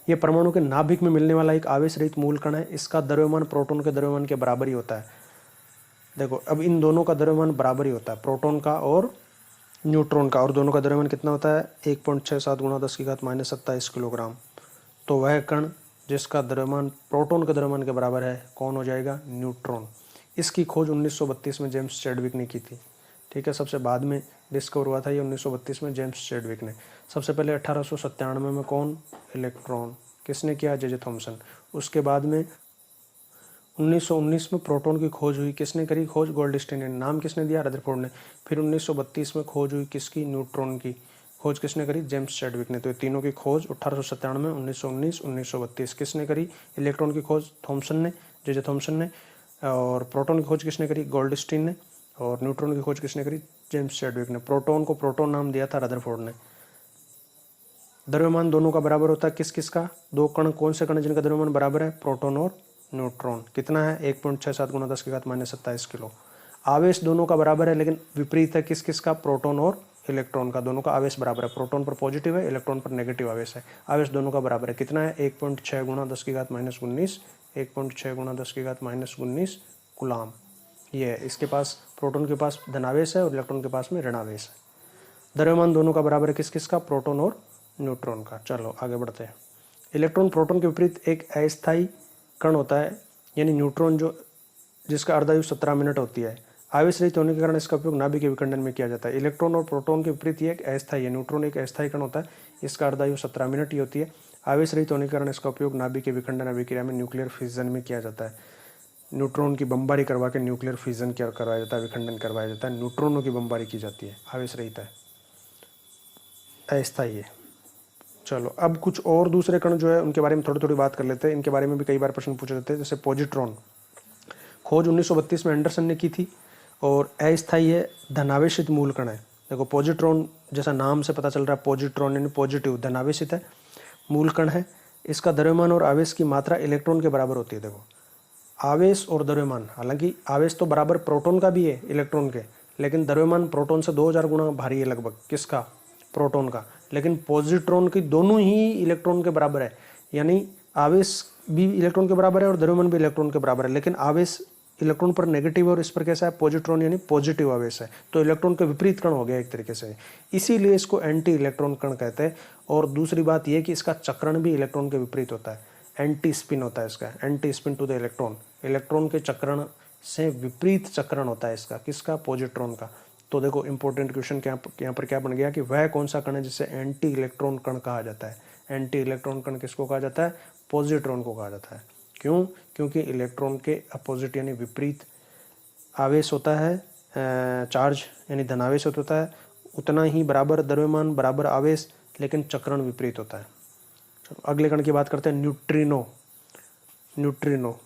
ये परमाणु के नाभिक में मिलने वाला एक आवेश रहित मूल कण है। इसका द्रव्यमान प्रोटॉन के द्रव्यमान के बराबर ही होता है। देखो अब इन दोनों का द्रव्यमान बराबर ही होता है, प्रोटॉन का और न्यूट्रॉन का, और दोनों का द्रव्यमान कितना होता है? 1.67 गुणा 10 की घात -27 किलोग्राम। तो वह कण जिसका द्रव्यमान प्रोटॉन के द्रव्यमान के बराबर है कौन हो जाएगा? न्यूट्रॉन। इसकी खोज 1932 में जेम्स चैडविक ने की थी। ठीक है, सबसे बाद में डिस्कवर हुआ था ये 1932 में जेम्स चैडविक ने। सबसे पहले 1897 में कौन? इलेक्ट्रॉन। किसने किया? J Thomson. उसके बाद में 1919 में प्रोटॉन की खोज हुई, किसने करी खोज? गोल्डस्टीन ने। नाम किसने दिया? रदरफोर्ड ने। फिर 1932 में खोज हुई किसकी? न्यूट्रॉन की। खोज किसने करी? जेम्स चैडविक ने। तो ये तीनों की खोज 1897, 1919, 1932 किसने करी? इलेक्ट्रॉन की खोज थॉमसन ने, जे थॉमसन ने, और प्रोटॉन की खोज किसने करी? गोल्डस्टीन ने, और न्यूट्रॉन की खोज किसने करी? जेम्स चैडविक ने। प्रोटॉन को प्रोटॉन नाम दिया था रदरफोर्ड ने। द्रव्यमान दोनों का बराबर होता है, किस किस का? दो कण कौन से कण जिनका द्रव्यमान बराबर है? प्रोटॉन और न्यूट्रॉन। कितना है? 1.67 गुणा 10 की घात -27 किलो। आवेश दोनों का बराबर है, लेकिन विपरीत है, किस किस का? प्रोटॉन और इलेक्ट्रॉन का। दोनों का आवेश बराबर है, प्रोटॉन पर पॉजिटिव है, इलेक्ट्रॉन पर नेगेटिव आवेश है। आवेश दोनों का बराबर है, कितना है? 1.6 गुणा 10 की घात -19, 1.6 गुणा 10 की घात -19 गुलाम। ये है, इसके पास प्रोटॉन के पास धनावेश है और इलेक्ट्रॉन के पास में ऋणावेश है। द्रव्यमान दोनों का बराबर है, किस किस का? प्रोटॉन और न्यूट्रॉन का। चलो आगे बढ़ते हैं। इलेक्ट्रॉन प्रोटॉन के विपरीत एक अस्थायी कण होता है, यानी न्यूट्रॉन, जो जिसका अर्धायु 17 मिनट होती है। आवेश रहित होने के कारण इसका उपयोग नाभिक के विखंडन में किया जाता है। इलेक्ट्रॉन और प्रोटॉन के विपरीत ये एक अस्थायी है। न्यूट्रॉन एक अस्थायी कण होता है, इसका अर्धायु 17 मिनट ही होती है। आवेश रहित होने के कारण इसका उपयोग नाभिक के विखंडन अभिक्रिया में न्यूक्लियर फिजन में किया जाता है। न्यूट्रॉन की बमबारी करवा के न्यूक्लियर फिजन करवाया जाता है, विखंडन करवाया जाता है। न्यूट्रॉनों की बमबारी की जाती है, आवेश रहित है, अस्थायी है। चलो अब कुछ और दूसरे कण जो है उनके बारे में थोड़ी थोड़ी बात कर लेते हैं। इनके बारे में भी कई बार प्रश्न पूछे जाते हैं, जैसे पॉजिट्रॉन। खोज 1932 में एंडरसन ने की थी और अस्थायी है, धनावेशित मूल कण है। देखो पॉजिट्रॉन जैसा नाम से पता चल रहा है, पॉजिट्रॉन यानी पॉजिटिव, धनावेशित है, मूल कण है। इसका द्रव्यमान और आवेश की मात्रा इलेक्ट्रॉन के बराबर होती है। देखो आवेश और द्रव्यमान, हालांकि आवेश तो बराबर प्रोटॉन का भी है इलेक्ट्रॉन के, लेकिन द्रव्यमान प्रोटॉन से 2000 गुना भारी है लगभग, किसका? प्रोटॉन का। लेकिन पॉजिट्रॉन की दोनों ही इलेक्ट्रॉन के बराबर है, यानी आवेश भी इलेक्ट्रॉन के बराबर है और द्रव्यमान भी इलेक्ट्रॉन के बराबर है, लेकिन आवेश इलेक्ट्रॉन पर नेगेटिव और इस पर कैसा है पॉजिट्रॉन यानी पॉजिटिव आवेश है, तो इलेक्ट्रॉन का विपरीत कण हो गया एक तरीके से, इसीलिए इसको एंटी इलेक्ट्रॉन कण कहते हैं। और दूसरी बात यह कि इसका चक्रण भी इलेक्ट्रॉन के विपरीत होता है, एंटी स्पिन होता है इसका, anti spin to the electron, electron के चक्रण से विपरीत चक्रण होता है इसका, किसका, पॉजिट्रॉन का। तो देखो इंपॉर्टेंट क्वेश्चन यहाँ पर क्या बन गया कि वह कौन सा कण है जिसे एंटी इलेक्ट्रॉन कण कहा जाता है। एंटी इलेक्ट्रॉन कण किसको कहा जाता है, पॉजिट्रॉन को कहा जाता है। क्यों, क्योंकि इलेक्ट्रॉन के अपोजिट यानी विपरीत आवेश होता है, चार्ज यानी धनावेश होता है, उतना ही बराबर द्रव्यमान बराबर आवेश, लेकिन चक्रण विपरीत होता है। चलो अगले कण की बात करते हैं, न्यूट्रिनो। न्यूट्रिनो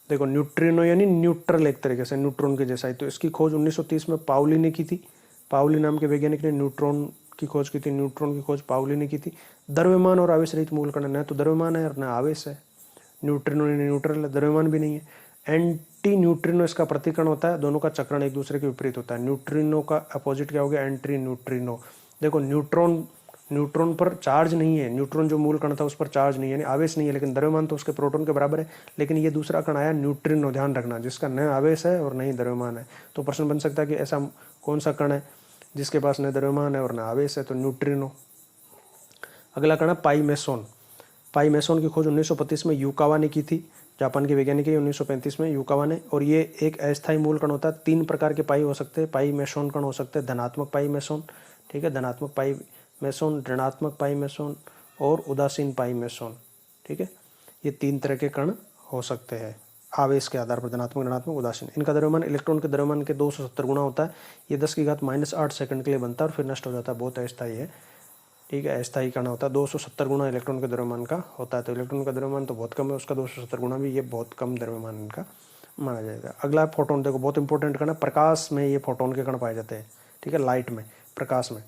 देखो, न्यूट्रिनो यानी न्यूट्रल एक तरीके से, न्यूट्रॉन के जैसा ही। तो इसकी खोज 1930 में पाउली ने की थी, पाउली नाम के वैज्ञानिक ने न्यूट्रॉन की खोज की थी, न्यूट्रॉन की खोज पाउली ने की थी। द्रव्यमान और आवेश रहित मूल कण, न तो द्रव्यमान है और न आवेश है। न्यूट्रिनो यानी न्यूट्रल है, द्रव्यमान भी नहीं है। एंटी न्यूट्रिनो इसका प्रतिकण होता है, दोनों का चक्रण एक दूसरे के विपरीत होता है। न्यूट्रिनो का अपोजिट क्या हो गया, एंटी न्यूट्रिनो। देखो न्यूट्रॉन पर चार्ज नहीं है, न्यूट्रॉन जो मूल कण था उस पर चार्ज नहीं है यानी आवेश नहीं है, लेकिन द्रव्यमान तो उसके प्रोटॉन के बराबर है। लेकिन ये दूसरा कण आया न्यूट्रिनो, ध्यान रखना, जिसका न आवेश है और न ही द्रव्यमान है। तो प्रश्न बन सकता है कि ऐसा कौन सा कण है जिसके पास न द्रव्यमान है और न आवेश है, तो न्यूट्रिनो। अगला कण है पाईमेसोन। पाईमेसोन की खोज 1935 में युकावा ने की थी, जापान के वैज्ञानिक है, 1935 में युकावा ने। और ये एक अस्थायी मूल कण होता है, 3 प्रकार के पाई हो सकते हैं, पाईमेसोन कण हो सकते हैं, धनात्मक पाईमेसोन, ठीक है, धनात्मक पाईमेसोन, ऋणात्मक पाईमेसोन और उदासीन पाईमेसोन, ठीक है। ये 3 तरह के कण हो सकते हैं आवेश के आधार पर, धनात्मक, ऋणात्मक, उदासीन। इनका द्रव्यमान इलेक्ट्रॉन के द्रव्यमान के 270 गुना होता है। ये 10⁻⁸ सेकंड के लिए बनता है और फिर नष्ट हो जाता है, बहुत अस्थायी है, ठीक है, अस्थायी कण होता है। 270 गुना इलेक्ट्रॉन के द्रव्यमान का होता है, तो इलेक्ट्रॉन का द्रव्यमान तो बहुत कम है, उसका 270 गुना भी, ये बहुत कम द्रव्यमान इनका माना जाएगा। अगला है फोटोन। देखो बहुत इंपॉर्टेंट कण है, प्रकाश में ये फोटोन के कण पाए जाते हैं, ठीक है, लाइट में, प्रकाश में।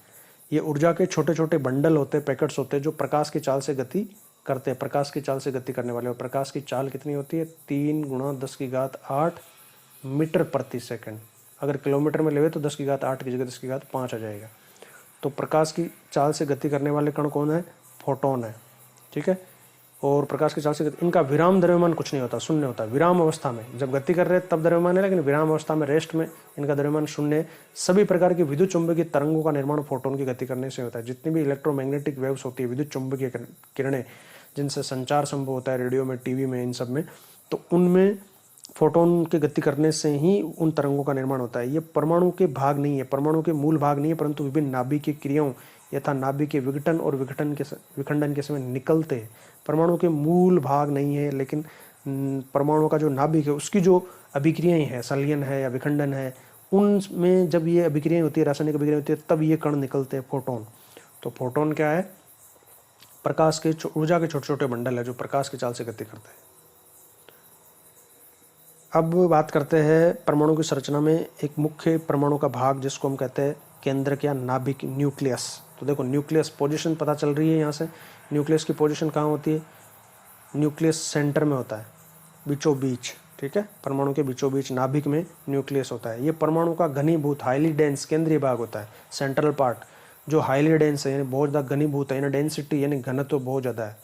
ये ऊर्जा के छोटे छोटे बंडल होते हैं, पैकेट्स होते हैं, जो प्रकाश की चाल से गति करते हैं, प्रकाश की चाल से गति करने वाले। और प्रकाश की चाल कितनी होती है, 3 × 10⁸ मीटर प्रति सेकंड। अगर किलोमीटर में लेवे तो 10⁸ की जगह 10⁵ आ जाएगा। तो प्रकाश की चाल से गति करने वाले कण कौन है, फोटोन है, ठीक है। और प्रकाश की चाल से गति, इनका विराम द्रव्यमान कुछ नहीं होता, शून्य होता है। विराम अवस्था में जब गति कर रहे हैं तब द्रव्यमान है, लेकिन विराम अवस्था में, रेस्ट में, इनका द्रव्यमान शून्य है। सभी प्रकार की विद्युत चुंबकीय तरंगों का निर्माण फोटोन की गति करने से होता है। जितनी भी इलेक्ट्रोमैग्नेटिक वेव्स होती है, विद्युत चुंबकीय किरणें, जिनसे संचार संभव होता है, रेडियो में, टीवी में, इन सब में, तो उनमें फोटोन के गति करने से ही उन तरंगों का निर्माण होता है। ये परमाणु के भाग नहीं है, परमाणु के मूल भाग नहीं है, परंतु विभिन्न नाभिकीय क्रियाओं यथा नाभिकीय विघटन और विखंडन के समय निकलते हैं। परमाणु के मूल भाग नहीं है, लेकिन परमाणु का जो नाभिक है उसकी जो अभिक्रियाएं हैं, संलयन है या विखंडन है, उनमें जब ये अभिक्रियाएं होती है, रासायनिक अभिक्रियाएं होती है, तब ये कण निकलते हैं, फोटोन। तो फोटोन क्या है, प्रकाश के ऊर्जा के छोटे छोटे बंडल है जो प्रकाश की चाल से गति करते हैं। अब बात करते हैं परमाणु की संरचना में एक मुख्य परमाणु का भाग जिसको हम कहते हैं केंद्रक या नाभिक, न्यूक्लियस। तो देखो न्यूक्लियस पोजीशन पता चल रही है यहाँ से, न्यूक्लियस की पोजीशन कहाँ होती है, न्यूक्लियस सेंटर में होता है, बीचों बीच, ठीक है, परमाणु के बीचों बीच नाभिक में न्यूक्लियस होता है। ये परमाणु का घनीभूत हाईली डेंस केंद्रीय भाग होता है, सेंट्रल पार्ट, जो हाईली डेंस है यानी बहुत ज़्यादा घनीभूत है, यानी डेंसिटी यानी घनत्व बहुत ज़्यादा है,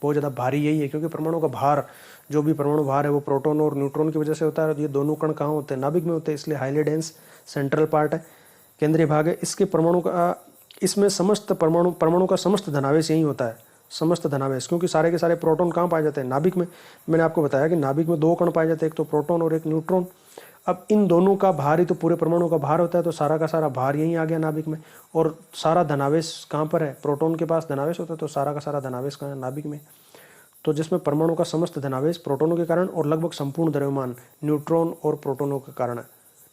बहुत ज़्यादा भारी यही है। क्योंकि परमाणु का भार, जो भी परमाणु भार है वो प्रोटॉन और न्यूट्रॉन की वजह से होता है, और ये दोनों कण कहाँ होते हैं, नाभिक में होते हैं, इसलिए हाईली डेंस सेंट्रल पार्ट है, केंद्रीय भाग है। इसके परमाणु का, इसमें समस्त परमाणु का समस्त धनावेश यही होता है, समस्त धनावेश, क्योंकि सारे के सारे प्रोटॉन कहाँ पाए जाते हैं, नाभिक में। मैंने आपको बताया कि नाभिक में 2 कण पाए जाते हैं, एक तो प्रोटॉन और एक न्यूट्रॉन। अब इन दोनों का भार ही तो पूरे परमाणु का भार होता है, तो सारा का सारा भार यहीं आ गया नाभिक में। और सारा धनावेश कहाँ पर है, प्रोटॉन के पास धनावेश होता है, तो सारा का सारा धनावेश कहाँ है, नाभिक में। तो जिसमें परमाणु का समस्त धनावेश प्रोटॉनों के कारण और लगभग संपूर्ण द्रव्यमान न्यूट्रॉन और प्रोटॉनों के कारण,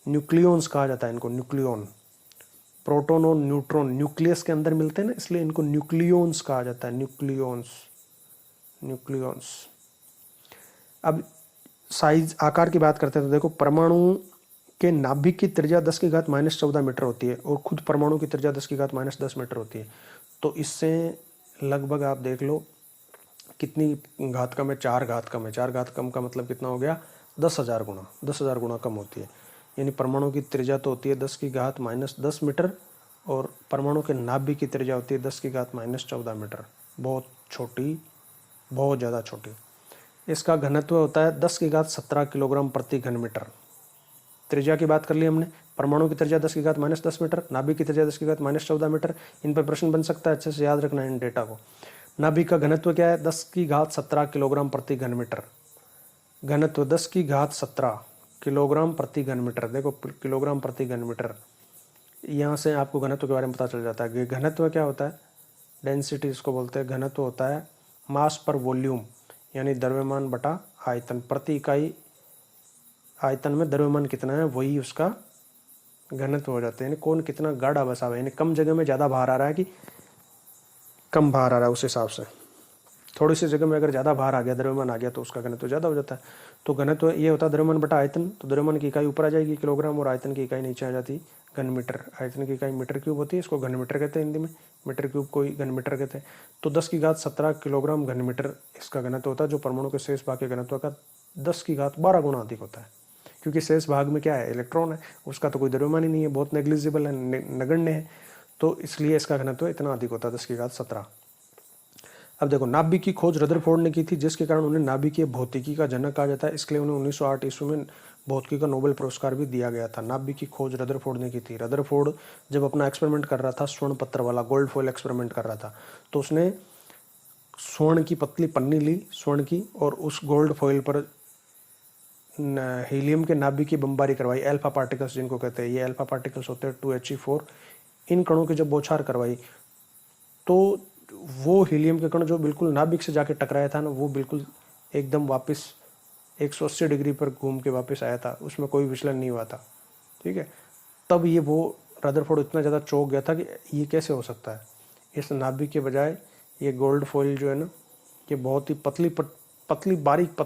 न्यूक्लियॉन्स कहा जाता है इनको, न्यूक्लियॉन। प्रोटॉन और न्यूट्रॉन न्यूक्लियस के अंदर मिलते हैं ना, इसलिए इनको न्यूक्लियॉन्स कहा जाता है, न्यूक्लियॉन्स। अब साइज, आकार की बात करते हैं तो देखो परमाणु के नाभिक की त्रिज्या 10⁻⁻14 मीटर होती है और खुद परमाणु की त्रिज्या 10⁻⁻10 मीटर होती है। तो इससे लगभग आप देख लो कितनी घात कम है, 4 घात कम है। 4 घात कम का मतलब कितना हो गया, 10,000 गुना, 10,000 गुना कम होती है। यानी परमाणु की त्रिज्या तो होती है 10⁻10 मीटर और परमाणु के नाभिक की त्रिज्या होती है 10⁻14 मीटर, बहुत छोटी, बहुत ज़्यादा छोटी। इसका घनत्व होता है 10⁻17 किलोग्राम प्रति घन मीटर, त्रिज्या की बात कर ली हमने, परमाणु की त्रिज्या 10 की घात -10 मीटर, नाभिक की त्रिज्या 10 की घात -14 मीटर। इन पर प्रश्न बन सकता है, अच्छे से याद रखना इन डेटा को। नाभिक का घनत्व क्या है? 10 की घात 17 किलोग्राम प्रति घन मीटर। घनत्व 10 की घात 17 किलोग्राम प्रति घन मीटर। देखो किलोग्राम प्रति घन मीटर, यहाँ से आपको घनत्व के बारे में पता चल जाता है। घनत्व क्या होता है? डेंसिटी इसको बोलते हैं। घनत्व होता है मास पर वॉल्यूम, यानी द्रव्यमान बटा आयतन। प्रति इकाई आयतन में द्रव्यमान कितना है वही उसका घनत्व हो जाता है। यानी कौन कितना गाढ़ा बसा हुआ है, यानी कम जगह में ज़्यादा भार आ रहा है कि कम भार आ रहा है, उस हिसाब से। थोड़ी सी जगह में अगर ज़्यादा भार आ गया, द्रव्यमान आ गया, तो उसका घनत्व ज़्यादा हो जाता है। तो घनत्व ये होता है द्रव्यमान बटा आयतन। तो द्रव्यमान की इकाई ऊपर आ जाएगी किलोग्राम, और आयतन की इकाई नीचे आ जाती घन मीटर। आयतन की इकाई मीटर क्यूब होती है, इसको घन मीटर कहते हैं हिंदी में। मीटर क्यूब को ही घन मीटर कहते हैं। तो 10 की घात 17 किलोग्राम घन मीटर इसका घनत्व होता है, जो परमाणु के शेष भाग के घनत्व का 10 की घात 12 गुना अधिक होता है। क्योंकि शेष भाग में क्या है? इलेक्ट्रॉन है, उसका तो कोई द्रव्यमान ही नहीं है, बहुत नेग्लिजिबल है, नगण्य है, तो इसलिए इसका घनत्व इतना अधिक होता है, 10 की घात 17। अब देखो, नाभिक की खोज रदरफोर्ड ने की थी, जिसके कारण उन्हें नाभिकीय भौतिकी का जनक कहा जाता है। इसके लिए उन्हें 1908 ईस्वी में भौतिकी का नोबेल पुरस्कार भी दिया गया था। नाभिक की खोज रदरफोर्ड ने की थी। रदरफोर्ड जब अपना एक्सपेरिमेंट कर रहा था, स्वर्ण पत्र वाला गोल्ड फॉइल एक्सपेरिमेंट कर रहा था, तो उसने स्वर्ण की पतली पन्नी ली, स्वर्ण की, और उस गोल्ड फॉइल पर हीलियम के नाभिक की बमबारी करवाई। अल्फा पार्टिकल्स जिनको कहते हैं, ये अल्फा पार्टिकल्स होते हैं 2He4। इन कणों की जब बौछार करवाई, तो वो हीलियम के कण जो बिल्कुल नाभिक से जाके टकराया था ना, वो बिल्कुल एकदम वापस 180 डिग्री पर घूम के वापस आया था, उसमें कोई विचलन नहीं हुआ था। ठीक है, तब ये वो रदरफोर्ड इतना ज़्यादा चौंक गया था कि ये कैसे हो सकता है। इस नाभिक के बजाय ये गोल्ड फॉइल जो है ना, ये बहुत ही पतली बारीक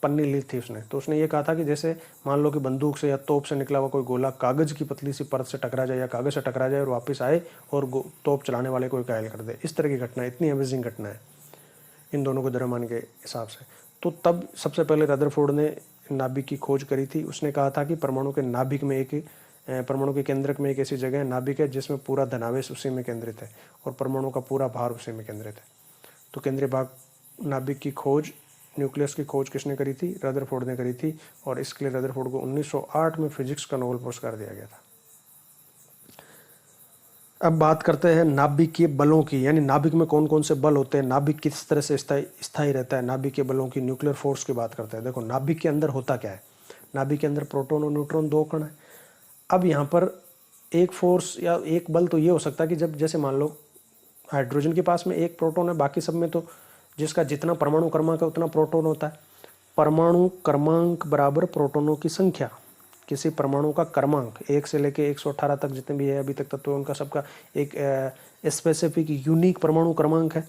पन्नी ली थी उसने। तो उसने ये कहा था कि जैसे मान लो कि बंदूक से या तोप से निकला हुआ कोई गोला कागज़ की पतली सी परत से टकरा जाए या कागज़ से टकरा जाए और वापस आए और तोप चलाने वाले को घायल कर दे। इस तरह की घटना, इतनी अमेजिंग घटना है इन दोनों को द्रव्यमान के हिसाब से। तो तब सबसे पहले रदरफोर्ड ने नाभिक की खोज करी थी। उसने कहा था कि परमाणु के नाभिक में परमाणु के केंद्रक में एक ऐसी जगह नाभिक है जिसमें पूरा धनावेश उसी में केंद्रित है और परमाणु का पूरा भार उसी में केंद्रित है। तो केंद्रीय भाग नाभिक की खोज, न्यूक्लियस की खोज किसने करी थी? रदरफोर्ड ने करी थी, और इसके लिए रदरफोर्ड को 1908 में फिजिक्स का नोबेल पुरस्कार दिया गया था। अब बात करते हैं नाभिक के बलों की, यानी नाभिक में कौन कौन से बल होते हैं, नाभिक किस तरह से स्थायी रहता है। नाभिक के बलों की, न्यूक्लियर फोर्स की बात करते हैं। देखो, नाभिक के अंदर होता क्या है? नाभिक के अंदर प्रोटॉन और न्यूट्रॉन, दो कण है। अब यहाँ पर एक फोर्स या एक बल तो ये हो सकता है कि जब जैसे मान लो हाइड्रोजन के पास में एक प्रोटॉन है, बाकी सब में तो जिसका जितना परमाणु क्रमांक है उतना प्रोटॉन होता है। परमाणु क्रमांक बराबर प्रोटॉनों की संख्या। किसी परमाणु का क्रमांक 1 से लेके 118 तक जितने भी है अभी तक तत्व, उनका सबका एक स्पेसिफिक यूनिक परमाणु क्रमांक है।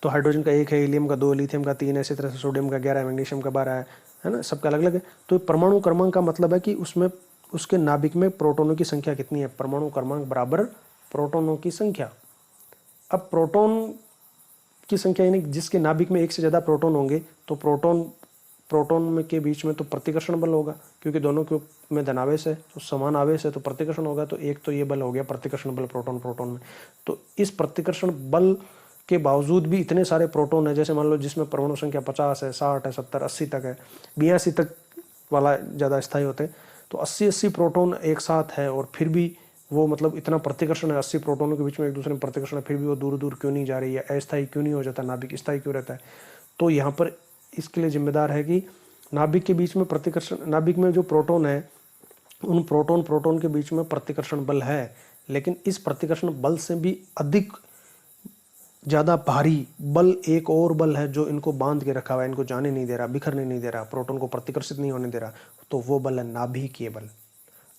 तो हाइड्रोजन का 1 है, हीलियम का 2, लिथियम का 3, इसी तरह से सोडियम का 11, मैग्नीशियम का 12 है ना, सबका अलग अलग है। तो परमाणु क्रमांक का मतलब है कि उसमें उसके नाभिक में प्रोटॉनों की संख्या कितनी है। परमाणु क्रमांक बराबर प्रोटॉनों की संख्या। अब प्रोटॉन की संख्या, यानी जिसके नाभिक में एक से ज़्यादा प्रोटॉन होंगे तो प्रोटॉन में के बीच में तो प्रतिकर्षण बल होगा, क्योंकि दोनों के में धनावेश है, तो समान आवेश है, तो प्रतिकर्षण होगा। तो एक तो ये बल हो गया प्रतिकर्षण बल प्रोटॉन में। तो इस प्रतिकर्षण बल के बावजूद भी इतने सारे प्रोटॉन है, जैसे मान लो जिसमें परमाणु संख्या 50 है, 60 है, 70, 80 तक है, 82 तक वाला ज़्यादा स्थायी होते हैं। तो 80 प्रोटॉन एक साथ है और फिर भी वो मतलब इतना प्रतिकर्षण है, 80 प्रोटॉनों के बीच में एक दूसरे में प्रतिकर्षण है, फिर भी वो दूर दूर क्यों नहीं जा रही है, अस्थायी क्यों नहीं हो जाता, नाभिक स्थायी क्यों रहता है। तो यहाँ पर इसके लिए जिम्मेदार है कि नाभिक के बीच में प्रतिकर्षण, नाभिक में जो प्रोटॉन है उन प्रोटॉन के बीच में प्रतिकर्षण बल है, लेकिन इस प्रतिकर्षण बल से भी अधिक ज़्यादा भारी बल एक और बल है जो इनको बांध के रखा हुआ है, इनको जाने नहीं दे रहा, बिखरने नहीं दे रहा, प्रोटॉन को प्रतिकर्षित नहीं होने दे रहा। तो वो बल है नाभिकीय बल।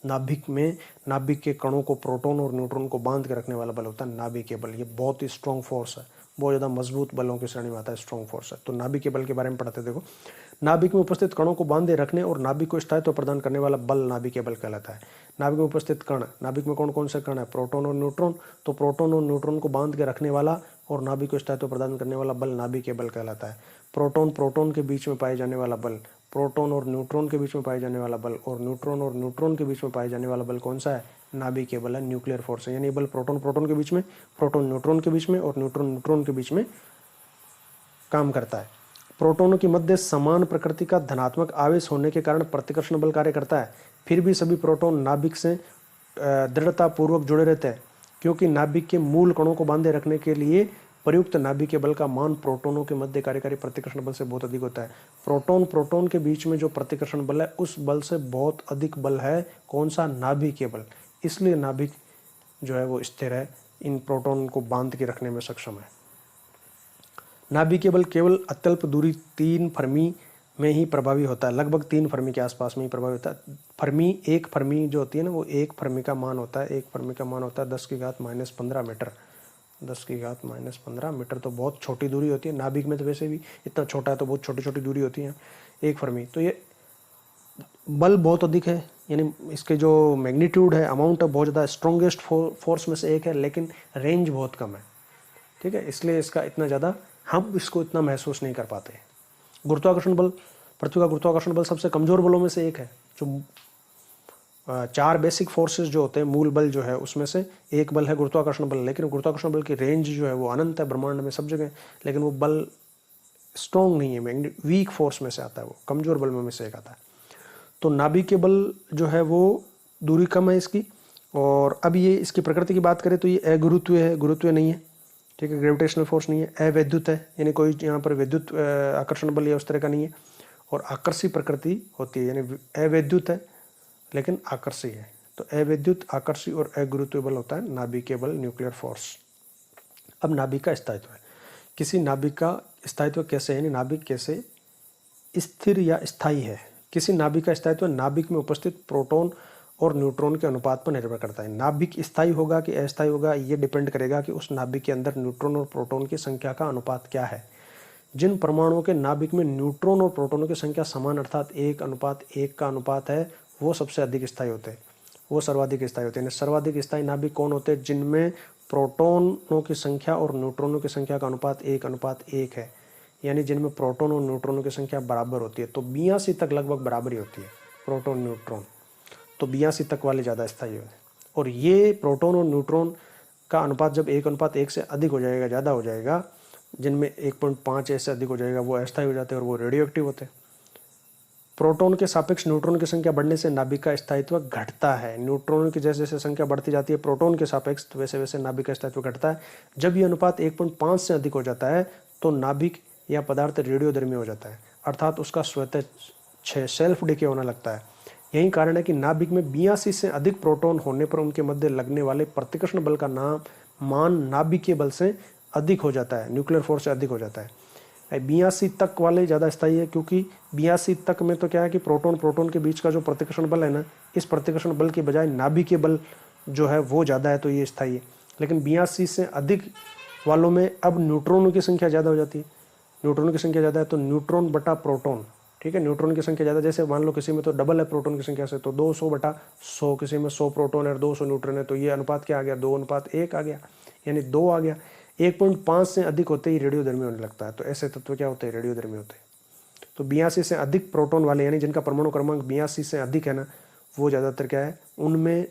नाभिक में नाभिक के कणों को, प्रोटॉन और न्यूट्रॉन को बांध के रखने वाला बल होता है नाभिकीय बल। ये बहुत ही स्ट्रॉन्ग फोर्स है, बहुत ज़्यादा मजबूत बलों की श्रेणी में आता है, स्ट्रॉन्ग फोर्स है। तो नाभिकीय बल के बारे में पढ़ते देखो, नाभिक में उपस्थित कणों को बांधे रखने और नाभिक को स्थायित्व प्रदान करने वाला बल नाभिकीय बल कहलाता है। नाभिक में उपस्थित कण, नाभिक में कौन कौन से कण है? प्रोटॉन और न्यूट्रॉन। तो प्रोटॉन और न्यूट्रॉन को बांध के रखने वाला और नाभिक को स्थायित्व प्रदान करने वाला बल नाभिकीय बल कहलाता है। प्रोटॉन के बीच में पाए जाने वाला बल, प्रोटॉन और न्यूट्रॉन के बीच में पाए जाने वाला बल, और न्यूट्रॉन के बीच में पाए जाने वाला बल कौन सा है? नाभिकीय बल है, न्यूक्लियर फोर्स है। यानी बल प्रोटॉन के बीच में, प्रोटॉन न्यूट्रॉन के बीच में और न्यूट्रॉन के बीच में काम करता है। प्रोटोनों की मध्य समान प्रकृति का धनात्मक आवेश होने के कारण प्रतिकर्षण बल कार्य करता है। फिर भी सभी प्रोटॉन नाभिक से दृढ़तापूर्वक जुड़े रहते हैं, क्योंकि नाभिक के मूल कणों को बांधे रखने के लिए प्रयुक्त नाभिक बल का मान प्रोटोनों के मध्य कार्यकारी प्रतिकर्षण बल से बहुत अधिक होता है। प्रोटॉन प्रोटॉन के बीच में जो प्रतिकर्षण बल है उस बल से बहुत अधिक बल है कौन सा? नाभिकीय बल। इसलिए नाभिक जो है वो स्थिर है, इन प्रोटॉन को बांध के रखने में सक्षम है। नाभिकीय बल केवल अत्यल्प दूरी 3 फर्मी में ही प्रभावी होता है, लगभग 3 फर्मी के आसपास में ही प्रभावी होता है। फर्मी, एक फर्मी जो होती है ना, वो एक फर्मी का मान होता है, एक फर्मी का मान होता है 10⁻⁻15 मीटर। 10⁻⁻15 मीटर तो बहुत छोटी दूरी होती है। नाभिक में तो वैसे भी इतना छोटा है तो बहुत छोटी छोटी दूरी होती है एक फर्मी। तो ये बल बहुत अधिक है, यानी इसके जो मैग्नीट्यूड है, अमाउंट है, बहुत ज़्यादा स्ट्रॉन्गेस्ट फोर्स में से एक है, लेकिन रेंज बहुत कम है। ठीक है, इसलिए इसका इतना ज़्यादा हम इसको इतना महसूस नहीं कर पाते। गुरुत्वाकर्षण बल, पृथ्वी का गुरुत्वाकर्षण बल सबसे कमज़ोर बलों में से एक है। जो 4 बेसिक फोर्सेस जो होते हैं, मूल बल जो है, उसमें से एक बल है गुरुत्वाकर्षण बल। लेकिन गुरुत्वाकर्षण बल की रेंज जो है वो अनंत है ब्रह्मांड में सब जगह, लेकिन वो बल स्ट्रॉन्ग नहीं है, वीक फोर्स में से आता है, वो कमज़ोर बल में से एक आता है। तो नाभिकीय बल जो है वो दूरी कम है इसकी। और अब ये इसकी प्रकृति की बात करें तो ये अगुरुत्वीय है, गुरुत्वीय नहीं है। ठीक है, ग्रेविटेशनल फोर्स नहीं है, अवैद्युत है, यानी कोई यहाँ पर विद्युत आकर्षण बल या उस तरह का नहीं है। और आकर्षी प्रकृति होती है, यानी अवैद्युत है लेकिन आकर्षी है। तो अवैद्युत, आकर्षी और अगुरुत्वीय बल होता है नाभिकीय बल, न्यूक्लियर फोर्स। अब नाभिक का स्थायित्व है। किसी नाभिक का स्थायित्व कैसे है, यानी नाभिक कैसे स्थिर या स्थायी है। किसी नाभिक का स्थायित्व नाभिक में उपस्थित प्रोटॉन और न्यूट्रॉन के अनुपात पर निर्भर करता है। नाभिक स्थायी होगा कि अस्थायी होगा, ये डिपेंड करेगा कि उस नाभिक के अंदर न्यूट्रॉन और प्रोटॉन की संख्या का अनुपात क्या है। जिन परमाणुओं के नाभिक में न्यूट्रॉन और प्रोटॉनों की संख्या समान अर्थात 1:1 का अनुपात है, वो सबसे अधिक स्थायी होते हैं, वो सर्वाधिक स्थायी होते हैं। सर्वाधिक स्थायी नाभिक कौन होते हैं? जिनमें प्रोटॉनों की संख्या और न्यूट्रॉनों की संख्या का अनुपात 1:1 है, यानी जिनमें प्रोटॉन और न्यूट्रॉनों की संख्या बराबर होती है। तो 82 तक लगभग बराबरी होती है प्रोटॉन न्यूट्रॉन, तो 82 तक वाले ज़्यादा स्थायी होते हैं। और ये प्रोटॉन और न्यूट्रॉन का अनुपात जब 1:1 से अधिक हो जाएगा, ज़्यादा हो जाएगा, जिनमें 1.5 ऐसे अधिक हो जाएगा, वो अस्थायी हो जाते हैं और वो रेडियो एक्टिव होते हैं। प्रोटॉन के सापेक्ष न्यूट्रॉन की संख्या बढ़ने से नाभिक का स्थायित्व घटता है। न्यूट्रॉन की जैसे जैसे संख्या बढ़ती जाती है प्रोटॉन के सापेक्ष, तो वैसे वैसे नाभिक का स्थायित्व घटता है। जब ये अनुपात 1.5 से अधिक हो जाता है तो नाभिक या पदार्थ रेडियोधर्मी हो जाता है, अर्थात उसका स्वतः सेल्फ डिके होने लगता है। यही कारण है कि नाभिक में 82 से अधिक प्रोटॉन होने पर उनके मध्य लगने वाले प्रतिकर्षण बल का मान नाभिकीय बल से अधिक हो जाता है, न्यूक्लियर फोर्स से अधिक हो जाता है। 82 तक वाले ज़्यादा स्थायी है, क्योंकि 82 तक में तो क्या है कि प्रोटॉन के बीच का जो प्रतिकर्षण बल है ना, इस प्रतिकर्षण बल के बजाय नाभिकीय बल जो है वो ज़्यादा है, तो ये स्थायी है। लेकिन 82 से अधिक वालों में अब न्यूट्रॉनों की संख्या ज़्यादा हो जाती है। न्यूट्रॉन की संख्या ज़्यादा है तो न्यूट्रॉन बटा प्रोटॉन, ठीक है, न्यूट्रॉन की संख्या ज़्यादा, जैसे मान लो किसी में तो डबल है प्रोटॉन की संख्या से, तो 200/100, किसी में 100 प्रोटॉन है और 200 न्यूट्रॉन है, तो ये अनुपात क्या आ गया? 2:1 आ गया, यानी 2 आ गया। 1.5 से अधिक होते ही रेडियोधर्मी होने लगता है। तो ऐसे तत्व क्या होते हैं? रेडियोधर्मी होते हैं। तो 82 से अधिक प्रोटॉन वाले, यानी जिनका परमाणु क्रमांक 82 से अधिक है ना, वो ज़्यादातर क्या है, उनमें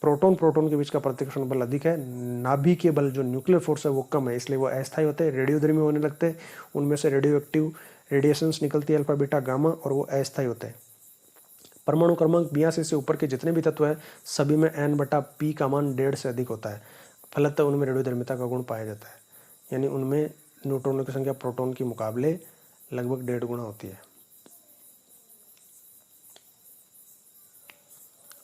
प्रोटॉन के बीच का प्रतिकर्षण बल अधिक है, नाभिकीय बल जो न्यूक्लियर फोर्स है वो कम है, इसलिए वो अस्थायी होते हैं, रेडियोधर्मी होने लगते हैं। उनमें से रेडियो एक्टिव रेडिएशंस निकलती है, अल्फा बीटा गामा, और वो अस्थायी होते हैं। परमाणु क्रमांक 82 से ऊपर के जितने भी तत्व है सभी में n/p का मान 1.5 से अधिक होता है, फलतः उनमें रेडियोधर्मिता का गुण पाया जाता है, यानी उनमें न्यूट्रॉनों की संख्या प्रोटॉन के मुकाबले लगभग 1.5 गुना होती है।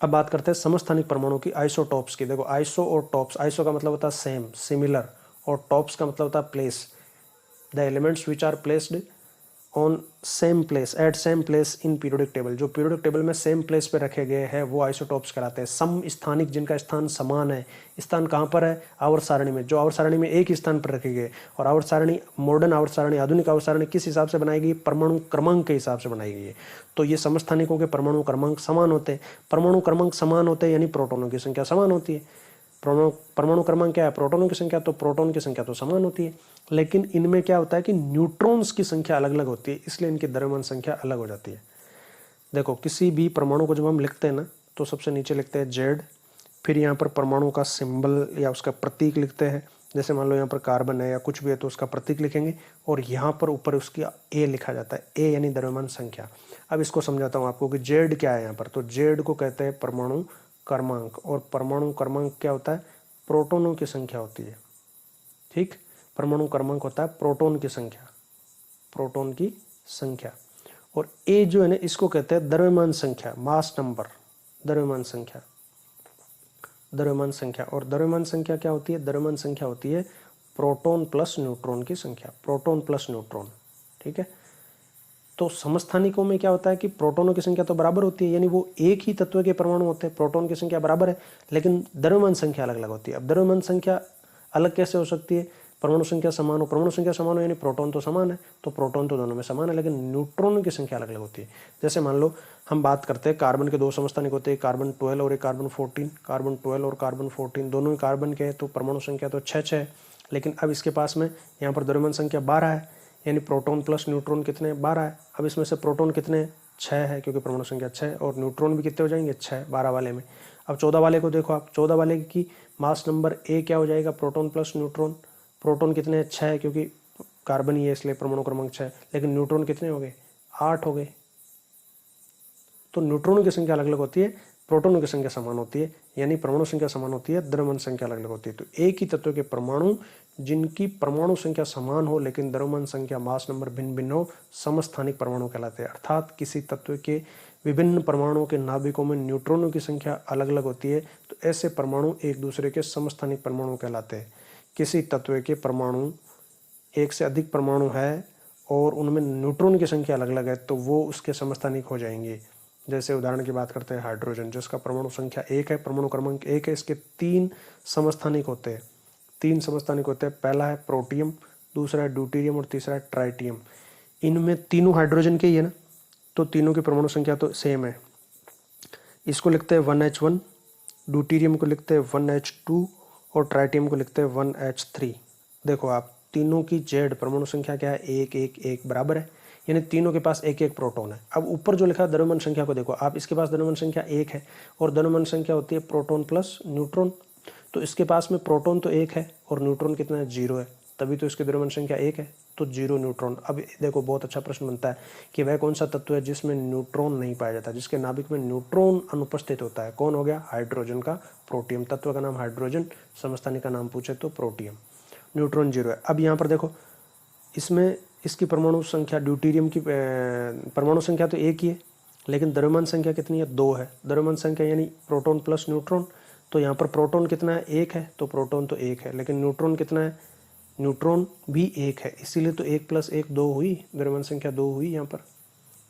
अब बात करते हैं समस्थानिक परमाणु की आइसोटॉप्स की। देखो, आइसो और टॉप्स, आइसो का मतलब होता है सेम, सिमिलर, और टॉप्स का मतलब होता है place. The elements which are placed on same place at same place in periodic table, जो पीरियोडिक टेबल में सेम प्लेस पे रखे गए हैं वो आइसोटॉप्स कहलाते हैं। सम स्थानिक, जिनका स्थान समान है। स्थान कहाँ पर है? आवर्त सारणी में, जो आवर्त सारणी में एक ही स्थान पर रखे गए। और आवर्त सारणी, मॉडर्न आवर्त सारणी, आधुनिक आवर्त सारणी किस हिसाब से बनाई गई? परमाणु क्रमांक के हिसाब से बनाई गई है। तो ये समस्थानिकों के परमाणु क्रमांक समान होते हैं। परमाणु क्रमांक समान होते हैं यानी प्रोटॉनों की संख्या समान होती है। परमाणु क्रमांक क्या है? प्रोटॉनों की संख्या, तो प्रोटॉन की संख्या तो समान होती है। लेकिन इनमें क्या होता है कि न्यूट्रॉन्स की संख्या अलग अलग होती है, इसलिए इनकी द्रव्यमान संख्या अलग हो जाती है। देखो, किसी भी परमाणु को जब हम लिखते हैं ना, तो सबसे नीचे लिखते हैं Z, फिर यहाँ पर परमाणु का सिंबल या उसका प्रतीक लिखते हैं, जैसे मान लो यहाँ पर कार्बन है या कुछ भी है तो उसका प्रतीक लिखेंगे और यहाँ पर ऊपर उसकी ए लिखा जाता है, ए यानी द्रव्यमान संख्या। अब इसको समझाता हूँ आपको कि जेड क्या है यहाँ पर। तो जेड को कहते हैं परमाणु क्रमांक, और परमाणु क्रमांक क्या होता है, प्रोटोनों की संख्या होती है। ठीक, परमाणु क्रमांक होता है प्रोटोन की संख्या, प्रोटोन की संख्या। और ए जो है ना, इसको कहते हैं द्रव्यमान संख्या, मास नंबर, द्रव्यमान संख्या, द्रव्यमान संख्या। और द्रव्यमान संख्या क्या होती है, द्रव्यमान संख्या होती है प्रोटॉन प्लस न्यूट्रॉन की संख्या, प्रोटॉन प्लस न्यूट्रॉन। ठीक है, तो समस्थानिकों में क्या होता है कि प्रोटॉनों की संख्या तो बराबर होती है, यानी वो एक ही तत्व के परमाणु होते हैं, प्रोटॉन की संख्या बराबर है, लेकिन द्रव्यमान संख्या अलग अलग होती है। अब द्रव्यमान संख्या अलग कैसे हो सकती है, परमाणु संख्या समान हो, परमाणु संख्या समान हो यानी प्रोटॉन तो समान है, तो प्रोटॉन तो दोनों में समान है, लेकिन न्यूट्रॉन की संख्या अलग अलग होती है। जैसे मान लो हम बात करते हैं कार्बन के दो समस्थानिक होते हैं, कार्बन 12 और एक कार्बन 14, कार्बन 12 और कार्बन 14 दोनों ही कार्बन के हैं, तो परमाणु संख्या तो 6 है। लेकिन अब इसके पास में यहाँ पर द्रव्यमान संख्या 12 है, यानी प्रोटॉन प्लस न्यूट्रॉन कितने, 12 है। अब इसमें से प्रोटॉन कितने, 6 है, क्योंकि परमाणु संख्या 6, और न्यूट्रॉन भी कितने हो जाएंगे, 6, 12 वाले में। अब 14 वाले को देखो आप, 14 वाले की मास नंबर ए क्या हो जाएगा, प्रोटॉन प्लस न्यूट्रॉन। प्रोटॉन कितने हैं, 6 है, क्योंकि कार्बन ही है इसलिए परमाणु क्रमांक 6, लेकिन न्यूट्रॉन कितने हो गए, 8 हो गए। तो न्यूट्रॉनों की संख्या अलग अलग होती है, प्रोटॉनों की संख्या समान होती है, यानी परमाणु संख्या समान होती है, द्रव्यमान संख्या अलग अलग होती है। तो एक ही तत्व के परमाणु जिनकी परमाणु संख्या समान हो लेकिन द्रव्यमान संख्या मास नंबर भिन्न भिन्न हो, समस्थानिक परमाणु कहलाते हैं। अर्थात किसी तत्व के विभिन्न परमाणुओं के नाभिकों में न्यूट्रॉनों की संख्या अलग अलग होती है, तो ऐसे परमाणु एक दूसरे के समस्थानिक परमाणु कहलाते हैं। किसी तत्व के परमाणु एक से अधिक परमाणु है और उनमें न्यूट्रॉन की संख्या अलग अलग है, तो वो उसके समस्थानिक हो जाएंगे। जैसे उदाहरण की बात करते हैं हाइड्रोजन, जिसका परमाणु संख्या 1 है, परमाणु क्रमांक 1 है, इसके 3 समस्थानिक होते हैं, 3 समस्थानिक होते हैं। पहला है प्रोटियम, दूसरा है ड्यूटेरियम और तीसरा है ट्राइटियम। इनमें तीनों हाइड्रोजन के ही है ना, तो तीनों की परमाणु संख्या तो सेम है। इसको लिखते हैं 1H1, ड्यूटेरियम को लिखते हैं 1H2 और ट्राइटियम को लिखते हैं 1H3। देखो आप, तीनों की जेड परमाणु संख्या क्या है, 1 1 1 बराबर है, यानी तीनों के पास एक एक प्रोटॉन है। अब ऊपर जो लिखा है द्रव्यमान संख्या को देखो आप, इसके पास द्रव्यमान संख्या 1 है और द्रव्यमान संख्या होती है प्रोटॉन प्लस न्यूट्रॉन। तो इसके पास में प्रोटॉन तो 1 है और न्यूट्रॉन कितना है, 0 है, तभी तो इसकी द्रव्यमान संख्या 1 है, तो 0 न्यूट्रॉन। अब देखो बहुत अच्छा प्रश्न बनता है कि वह कौन सा तत्व है जिसमें न्यूट्रॉन नहीं पाया जाता, जिसके नाभिक में न्यूट्रॉन अनुपस्थित होता है। कौन हो गया, हाइड्रोजन का प्रोटियम। तत्व का नाम हाइड्रोजन, समस्थानिक का नाम पूछे तो प्रोटियम। न्यूट्रॉन 0 है। अब यहाँ पर देखो, इसमें इसकी परमाणु संख्या, ड्यूटेरियम की परमाणु संख्या तो 1 ही है, लेकिन द्रव्यमान संख्या कितनी है, 2 है। द्रव्यमान संख्या यानी प्रोटॉन प्लस न्यूट्रॉन, तो यहाँ पर प्रोटॉन कितना है, 1 है, तो प्रोटॉन तो 1 है, लेकिन न्यूट्रॉन कितना है, न्यूट्रॉन भी 1 है, इसीलिए तो 1 + 1 2 हुई, द्रव्यमान संख्या 2 हुई यहाँ पर।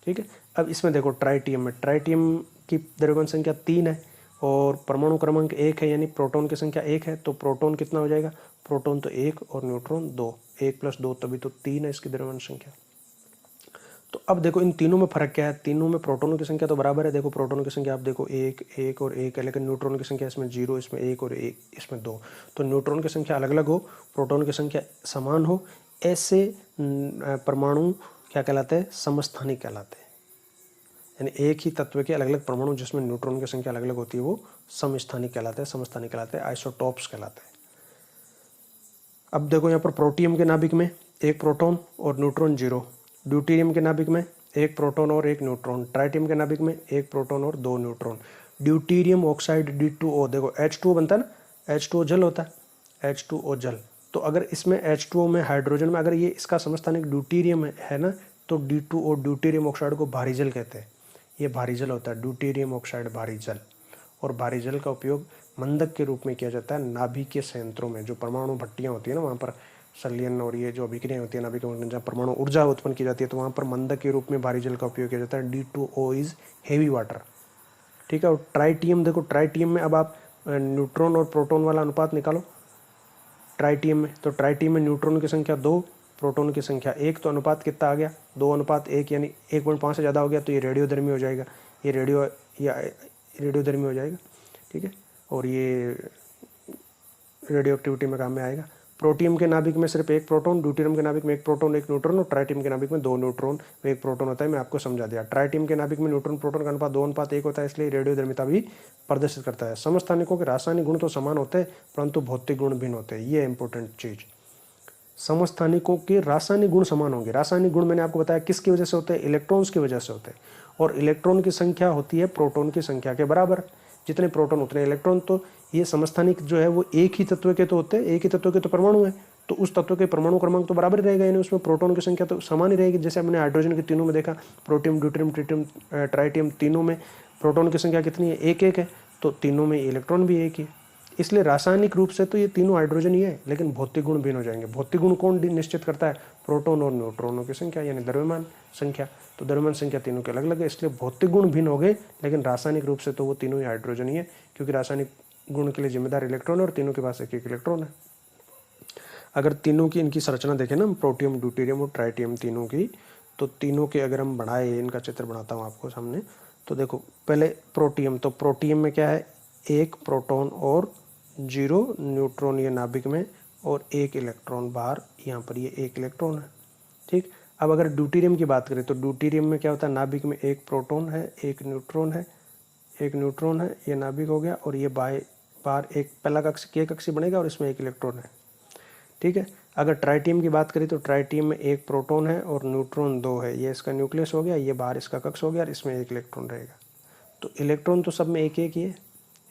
ठीक है, अब इसमें देखो ट्राइटियम में, ट्राइटियम की द्रव्यमान संख्या 3 है और परमाणु क्रमांक 1 है, यानी प्रोटॉन की संख्या 1 है, तो प्रोटॉन कितना हो जाएगा, प्रोटॉन तो 1 और न्यूट्रॉन 2, 1 + 2 तभी तो 3 है इसकी द्रव्यमान संख्या। तो अब देखो इन तीनों में फर्क क्या है, तीनों में प्रोटॉनों की संख्या तो बराबर है। देखो प्रोटॉन की संख्या आप देखो 1 1 और 1 है, लेकिन न्यूट्रॉन की संख्या इसमें 0, इसमें 1 और 1, इसमें 2। तो न्यूट्रॉन की संख्या अलग अलग हो, प्रोटॉन की संख्या समान हो, ऐसे परमाणु क्या कहलाते हैं, समस्थानिक कहलाते हैं। यानी एक ही तत्व के अलग अलग परमाणु जिसमें न्यूट्रॉन की संख्या अलग अलग होती है वो समस्थानिक कहलाते हैं, समस्थानिक कहलाते हैं, आइसोटॉप्स कहलाते हैं। अब देखो यहाँ पर प्रोटियम के नाभिक में 1 प्रोटॉन और न्यूट्रॉन 0, ड्यूटेरियम के नाभिक में 1 प्रोटॉन और 1 न्यूट्रॉन, ट्राइटियम के नाभिक में 1 प्रोटॉन और 2 न्यूट्रॉन। ड्यूटेरियम ऑक्साइड D2O, देखो H2O बनता है ना, H2O जल होता है, H2O जल। तो अगर इसमें H2O में हाइड्रोजन में अगर ये इसका समस्थानिक ड्यूटेरियम है ना, तो D2O ड्यूटेरियम ऑक्साइड को भारी जल कहते हैं। ये भारी जल होता है, ड्यूटेरियम ऑक्साइड भारी जल। और भारी जल का उपयोग मंदक के रूप में किया जाता है नाभिकीय संयंत्रों में, जो परमाणु भट्टियाँ होती है ना, वहाँ पर संलयन और ये जो अभिक्रियाएं होती है नाभिक में, जहाँ परमाणु ऊर्जा उत्पन्न की जाती है, तो वहाँ पर मंदक के रूप में भारी जल का उपयोग किया जाता है। D2O is heavy water. ठीक है, और ट्राइटियम देखो, ट्राइटियम में अब आप न्यूट्रॉन और प्रोटॉन वाला अनुपात निकालो ट्राइटियम में, तो ट्राइटियम में न्यूट्रॉन की संख्या 2, प्रोटॉन की संख्या 1, तो अनुपात कितना आ गया, 2:1, यानी 1.5 से ज़्यादा हो गया तो ये रेडियोधर्मी हो जाएगा, ये रेडियोधर्मी हो जाएगा। ठीक है, और ये रेडियो एक्टिविटी में काम में आएगा। प्रोटियम के नाभिक में सिर्फ एक प्रोटॉन, ड्यूटेरियम के नाभिक में एक प्रोटॉन एक न्यूट्रॉन और ट्राइटियम के नाभिक में 2 न्यूट्रॉन एक प्रोटॉन होता है। मैं आपको समझा दिया। ट्राइटियम के नाभिक में न्यूट्रॉन प्रोटॉन का अनुपात 2:1 होता है, इसलिए रेडियोधर्मिता भी प्रदर्शित करता है। समस्थानिकों के रासायनिक गुण तो समान होते हैं परंतु भौतिक गुण भिन्न होते हैं। ये इंपॉर्टेंट चीज, समस्थानिकों के रासायनिक गुण समान होंगे। रासायनिक गुण मैंने आपको बताया किसकी वजह से होते हैं, इलेक्ट्रॉन्स की वजह से होते हैं, और इलेक्ट्रॉन की संख्या होती है प्रोटॉन की संख्या के बराबर। जितने प्रोटॉन उतने इलेक्ट्रॉन। तो ये समस्थानिक जो है वो एक ही तत्व के तो होते हैं, एक ही तत्व के तो परमाणु है, तो उस तत्व के परमाणु क्रमांक तो बराबर ही रहेगा, यानी उसमें प्रोटॉन की संख्या तो समान ही रहेगी। जैसे हमने हाइड्रोजन के तीनों में देखा, प्रोटियम ड्यूटेरियम ट्रिटियम ट्राइटियम तीनों में प्रोटॉन की संख्या कितनी है, एक एक है, तो तीनों में इलेक्ट्रॉन भी एक ही है। इसलिए रासायनिक रूप से तो ये तीनों हाइड्रोजन ही है, लेकिन भौतिक गुण भिन्न हो जाएंगे। भौतिक गुण कौन निश्चित करता है, प्रोटॉन और न्यूट्रॉनों की संख्या यानी द्रव्यमान संख्या। तो द्रव्यमान संख्या तीनों के अलग अलग है, इसलिए भौतिक गुण भिन्न हो गए, लेकिन रासायनिक रूप से तो वो तीनों ही हाइड्रोजन ही है, क्योंकि रासायनिक गुण के लिए जिम्मेदार इलेक्ट्रॉन है और तीनों के पास एक एक इलेक्ट्रॉन है। अगर तीनों की इनकी संरचना देखें ना, प्रोटियम ड्यूटेरियम और ट्राइटियम तीनों की, तो तीनों के अगर हम बढ़ाए, इनका चित्र बनाता हूँ आपको सामने, तो देखो पहले प्रोटियम, तो प्रोटियम में क्या है, एक प्रोटॉन और 0 न्यूट्रॉन ये नाभिक में, और एक इलेक्ट्रॉन बाहर, यहाँ पर ये एक इलेक्ट्रॉन है। ठीक, अब अगर ड्यूटेरियम की बात करें तो ड्यूटेरियम में क्या होता है, नाभिक में एक प्रोटॉन है, एक न्यूट्रॉन है, एक न्यूट्रॉन है, ये नाभिक हो गया, और ये बाहर एक पहला कक्ष के कक्ष बनेगा और इसमें एक इलेक्ट्रॉन है। ठीक है, अगर ट्राइटियम की बात करें तो ट्राइटियम में एक प्रोटॉन है और न्यूट्रॉन 2 है, ये इसका न्यूक्लियस हो गया, ये बाहर इसका कक्ष हो गया और इसमें एक इलेक्ट्रॉन रहेगा। तो इलेक्ट्रॉन तो सब में एक एक ही है,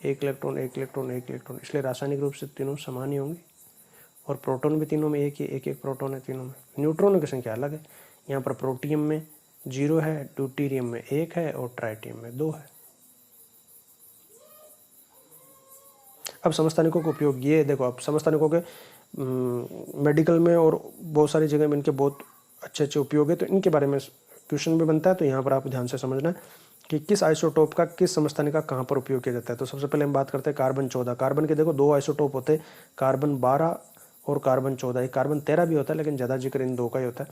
एक इलेक्ट्रॉन एक इलेक्ट्रॉन एक इलेक्ट्रॉन, इसलिए रासायनिक रूप से तीनों समान ही होंगे। और प्रोटॉन भी तीनों में एक ही, एक एक प्रोटॉन है तीनों में। न्यूट्रॉनों की संख्या अलग है, यहाँ पर प्रोटियम में 0 है, ड्यूटेरियम में 1 है और ट्राइटियम में 2 है। अब समस्थानिकों का उपयोग ये देखो, अब समस्थानिकों के मेडिकल में और बहुत सारी जगह में इनके बहुत अच्छे अच्छे उपयोग है, तो इनके बारे में क्वेश्चन भी बनता है। तो यहाँ पर आप ध्यान से समझना कि किस आइसोटोप का किस समस्थानिक का कहाँ पर उपयोग किया जाता है। तो सबसे पहले हम बात करते हैं कार्बन 14। कार्बन के देखो 2 आइसोटोप होते हैं, कार्बन 12 और कार्बन 14। एक कार्बन 13 भी होता है, लेकिन ज़्यादा जिक्र इन 2 का ही होता है।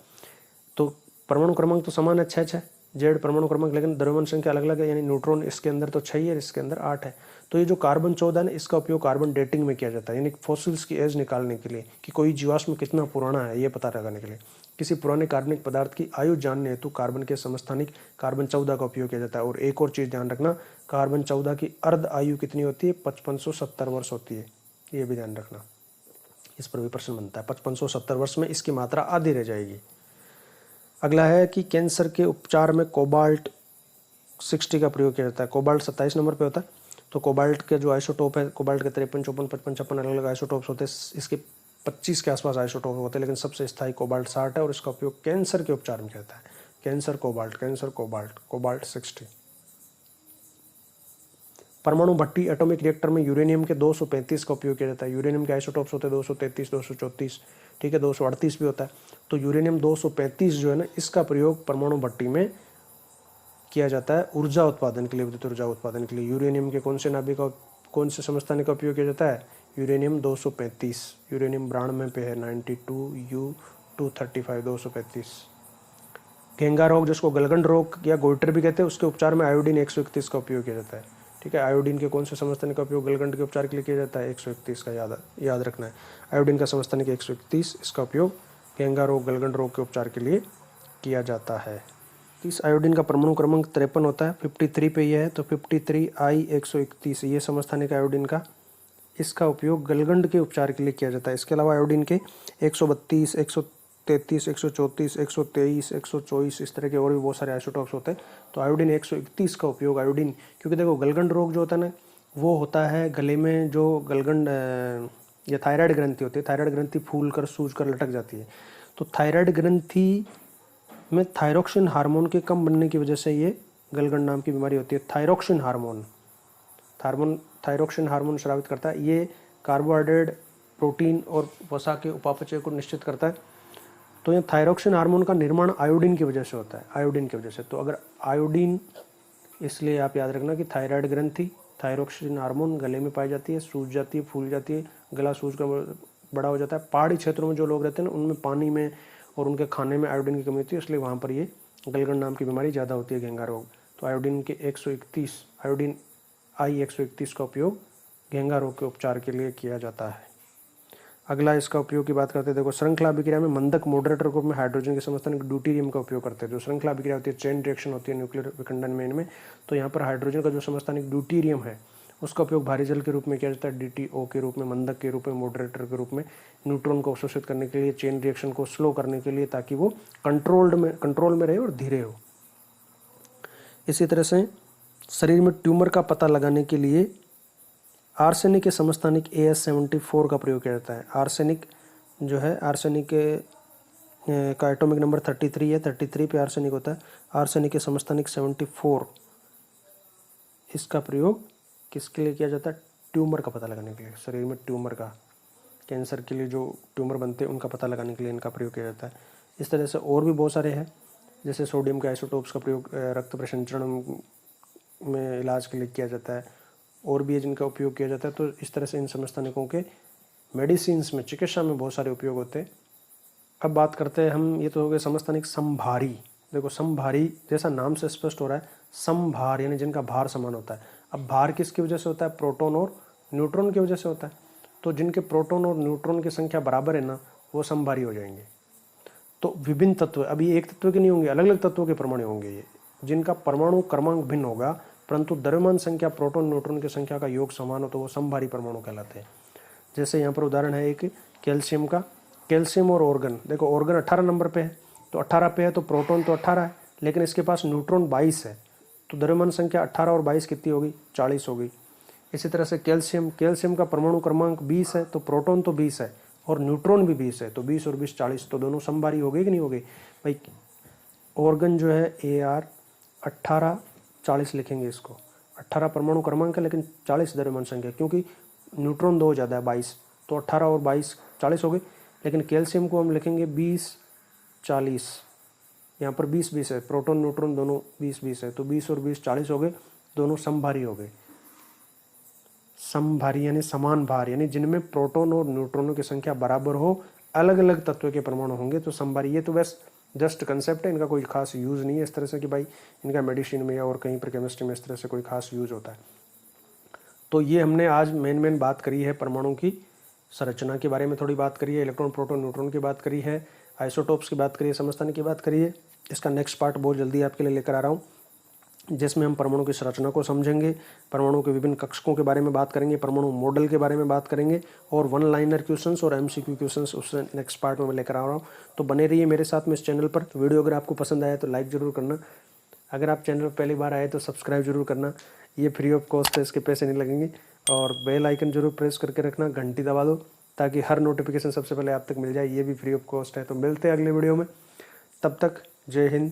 तो परमाणु क्रमांक तो समान है, 6 जेड परमाणु क्रमांक, लेकिन द्रव्यमान संख्या अलग अलग है, यानी न्यूट्रॉन इसके अंदर तो 6 है, इसके अंदर 8 है। तो ये जो कार्बन 14 है, इसका उपयोग कार्बन डेटिंग में किया जाता है, यानी फॉसिल्स की एज निकालने के लिए, कि कोई जीवाश्म कितना पुराना है ये पता लगाने के लिए। किसी पुराने कार्बनिक पदार्थ की आयु जानने हेतु कार्बन के समस्थानिक कार्बन 14 का उपयोग किया जाता है। और एक और चीज़ ध्यान रखना, कार्बन 14 की अर्ध आयु कितनी होती है, 5570 वर्ष होती है, ये भी ध्यान रखना। इस पर भी प्रश्न बनता है, 5570 वर्ष में इसकी मात्रा आधी रह जाएगी। अगला है कि कैंसर के उपचार में कोबाल्ट 60 का प्रयोग किया जाता है। कोबाल्ट 27 नंबर पे होता है। तो कोबाल्ट के जो आइसोटोप है, कोबाल्ट के 53, 54, 55, 56 अलग अलग आइसोटोप्स होते हैं। इसके 25 के आसपास आइसोटोप होते हैं, लेकिन सबसे स्थायी कोबाल्ट 60 है और इसका उपयोग कैंसर के उपचार में किया जाता है। Cancer cobalt, cobalt 60। परमाणु भट्टी एटॉमिक रिएक्टर में यूरेनियम के 235 का उपयोग किया जाता है। यूरेनियम के आइसोटोप्स होते हैं 233, 234, ठीक है, 238 भी होता है। तो यूरेनियम 235 जो है ना, इसका प्रयोग परमाणु भट्टी में किया जाता है ऊर्जा उत्पादन के लिए, विद्युत ऊर्जा उत्पादन के लिए। यूरेनियम के कौन से नाभिक का, कौन से समस्थानिक का उपयोग किया जाता है, यूरेनियम 235। यूरेनियम 92 पे है, 92U235, 235। घेंगा रोग, जिसको गलगंड रोग या गोइटर भी कहते हैं, उसके उपचार में आयोडीन 131 का उपयोग किया जाता है। ठीक है, आयोडीन के कौन से समस्थानिक का उपयोग गलगंड के उपचार के लिए किया जाता है, 131 का याद रखना है। आयोडीन का समस्थानिक 131, इसका उपयोग घेंगा रोग गलगंड रोग के उपचार के लिए किया जाता है। इस आयोडीन का परमाणु क्रमांक 53 होता है, 53 पे यह है, तो 53I131 ये समस्थानिक आयोडीन का, इसका उपयोग गलगंड के उपचार के लिए किया जाता है। इसके अलावा आयोडीन के 132, 133, 134, 123, 124 इस तरह के और भी बहुत सारे आइसोटॉप्स होते हैं। तो आयोडीन 131 का उपयोग, आयोडीन, क्योंकि देखो गलगंड रोग जो होता है ना, वो होता है गले में जो गलगंड या थायराइड ग्रंथि होती है, थायराइड ग्रंथि फूल कर सूज कर लटक जाती है। तो थायराइड ग्रंथि में थायरोक्सिन हार्मोन के कम बनने की वजह से ये गलगंड नाम की बीमारी होती है। थायरोक्सिन हार्मोन स्रावित करता है, ये कार्बोहाइड्रेट, प्रोटीन और वसा के उपापचय को निश्चित करता है। तो ये थायरोक्सिन हार्मोन का निर्माण आयोडीन की वजह से होता है, आयोडीन की वजह से। तो अगर आयोडीन, इसलिए आप याद रखना कि थायराइड ग्रंथि, थायरोक्सिन हार्मोन गले में पाई जाती है, सूज जाती है, फूल जाती है, गला सूज कर बड़ा हो जाता है। पहाड़ी क्षेत्रों में जो लोग रहते हैं ना, उनमें पानी में और उनके खाने में आयोडीन की कमी होती है, इसलिए वहाँ पर ये गलगंड नाम की बीमारी ज़्यादा होती है, घेंगा रोग। तो आयोडीन के 131, आयोडीन I131 का उपयोग घेंगा रोग के उपचार के लिए किया जाता है। अगला इसका उपयोग की बात करते हैं, देखो श्रृंखला अभिक्रिया में मंदक मॉडरेटर ग्रुप में हाइड्रोजन के समस्थानिक ड्यूटेरियम का उपयोग करते हैं। जो श्रृंखला अभिक्रिया होती है, चेन रिएक्शन होती है न्यूक्लियर विखंडन में इनमें, तो यहाँ पर हाइड्रोजन का जो समस्थानिक ड्यूटेरियम है उसका उपयोग भारी जल के रूप में किया जाता है, DTO के रूप में, मंदक के रूप में, मॉडरेटर के रूप में, न्यूट्रॉन को अवशोषित करने के लिए, चेन रिएक्शन को स्लो करने के लिए, ताकि वो कंट्रोल में रहे और धीरे हो। इसी तरह से शरीर में ट्यूमर का पता लगाने के लिए आर्सेनिक के समस्थानिक AS74 का प्रयोग किया जाता है। आर्सेनिक जो है, आर्सेनिक का एटॉमिक नंबर 33 है, 33 पे आर्सेनिक होता है। आर्सेनिक के समस्थानिक 74, इसका प्रयोग किसके लिए किया जाता है? ट्यूमर का पता लगाने के लिए। शरीर में ट्यूमर का, कैंसर के लिए जो ट्यूमर बनते हैं उनका पता लगाने के लिए इनका प्रयोग किया जाता है। इस तरह से और भी बहुत सारे हैं, जैसे सोडियम के आइसोटोप्स का प्रयोग रक्त प्रसंचरण में इलाज के लिए किया जाता है, और भी है जिनका उपयोग किया जाता है। तो इस तरह से इन समस्थानिकों के मेडिसिन्स में, चिकित्सा में बहुत सारे उपयोग होते हैं। अब बात करते हैं हम, ये तो हो गए समस्थानिक समभारी। देखो समभारी जैसा नाम से स्पष्ट हो रहा है, समभार यानी जिनका भार समान होता है। अब भार किसकी वजह से होता है? प्रोटॉन और न्यूट्रॉन की वजह से होता है। तो जिनके प्रोटॉन और न्यूट्रॉन की संख्या बराबर है ना, वो समभारी हो जाएंगे। तो विभिन्न तत्व, अभी एक तत्व के नहीं होंगे, अलग अलग तत्वों के परमाणु होंगे ये, जिनका परमाणु क्रमांक भिन्न होगा परंतु द्रव्यमान संख्या प्रोटॉन न्यूट्रॉन की संख्या का योग समान हो, तो वो समभारी परमाणु कहलाते हैं। जैसे यहाँ पर उदाहरण है एक कैल्शियम का, कैल्शियम और ऑर्गन। देखो ऑर्गन 18 नंबर पे है, तो 18 पे है तो प्रोटॉन तो 18 है, लेकिन इसके पास न्यूट्रॉन 22 है, तो द्रव्यमान संख्या 18 और 22 कितनी होगी? 40 होगी। इसी तरह से कैल्शियम का परमाणु क्रमांक 20 है, तो प्रोटॉन तो 20 है और न्यूट्रॉन भी 20 है, तो 20 और 20 40, तो दोनों समभारी हो गई कि नहीं हो गई भाई? ऑर्गन जो है AR 18 40 लिखेंगे इसको, 18 परमाणु क्रमांक है लेकिन 40 द्रव्यमान संख्या, क्योंकि न्यूट्रॉन 2 ज़्यादा है 22, तो 18 और 22 40 हो गई। लेकिन कैल्शियम को हम लिखेंगे 20 40, यहाँ पर 20 20 है, प्रोटॉन न्यूट्रॉन दोनों 20 20 है, तो 20 और 20 40 हो गए, दोनों समभारी हो गए। समभारी यानी समान भार, यानी जिनमें प्रोटॉन और न्यूट्रॉनों की संख्या बराबर हो, अलग अलग तत्व के परमाणु होंगे तो समभारी। ये तो बस जस्ट कंसेप्ट है, इनका कोई खास यूज़ नहीं है इस तरह से कि भाई इनका मेडिसिन में या और कहीं पर केमिस्ट्री में इस तरह से कोई खास यूज़ होता है। तो ये हमने आज मेन बात करी है, परमाणु की संरचना के बारे में थोड़ी बात करी है, इलेक्ट्रॉन प्रोटॉन न्यूट्रॉन की बात करी है, आइसोटोप्स की बात करी है, समस्थानिक की बात करी है। इसका नेक्स्ट पार्ट बहुत जल्दी आपके लिए लेकर आ रहा हूँ, जिसमें हम परमाणु की संरचना को समझेंगे, परमाणु के विभिन्न कक्षकों के बारे में बात करेंगे, परमाणु मॉडल के बारे में बात करेंगे, और वन लाइनर क्वेश्चंस और MCQ क्वेश्चंस उससे नेक्स्ट पार्ट में मैं लेकर आ रहा हूँ। तो बने रहिए मेरे साथ में इस चैनल पर। वीडियो अगर आपको पसंद आया तो लाइक ज़रूर करना, अगर आप चैनल पर पहली बार आए तो सब्सक्राइब जरूर करना, ये फ्री ऑफ कॉस्ट है, इसके पैसे नहीं लगेंगे। और बेल आइकन जरूर प्रेस करके रखना, घंटी दबा दो ताकि हर नोटिफिकेशन सबसे पहले आप तक मिल जाए, ये भी फ्री ऑफ कॉस्ट है। तो मिलते हैं अगले वीडियो में, तब तक जय हिंद,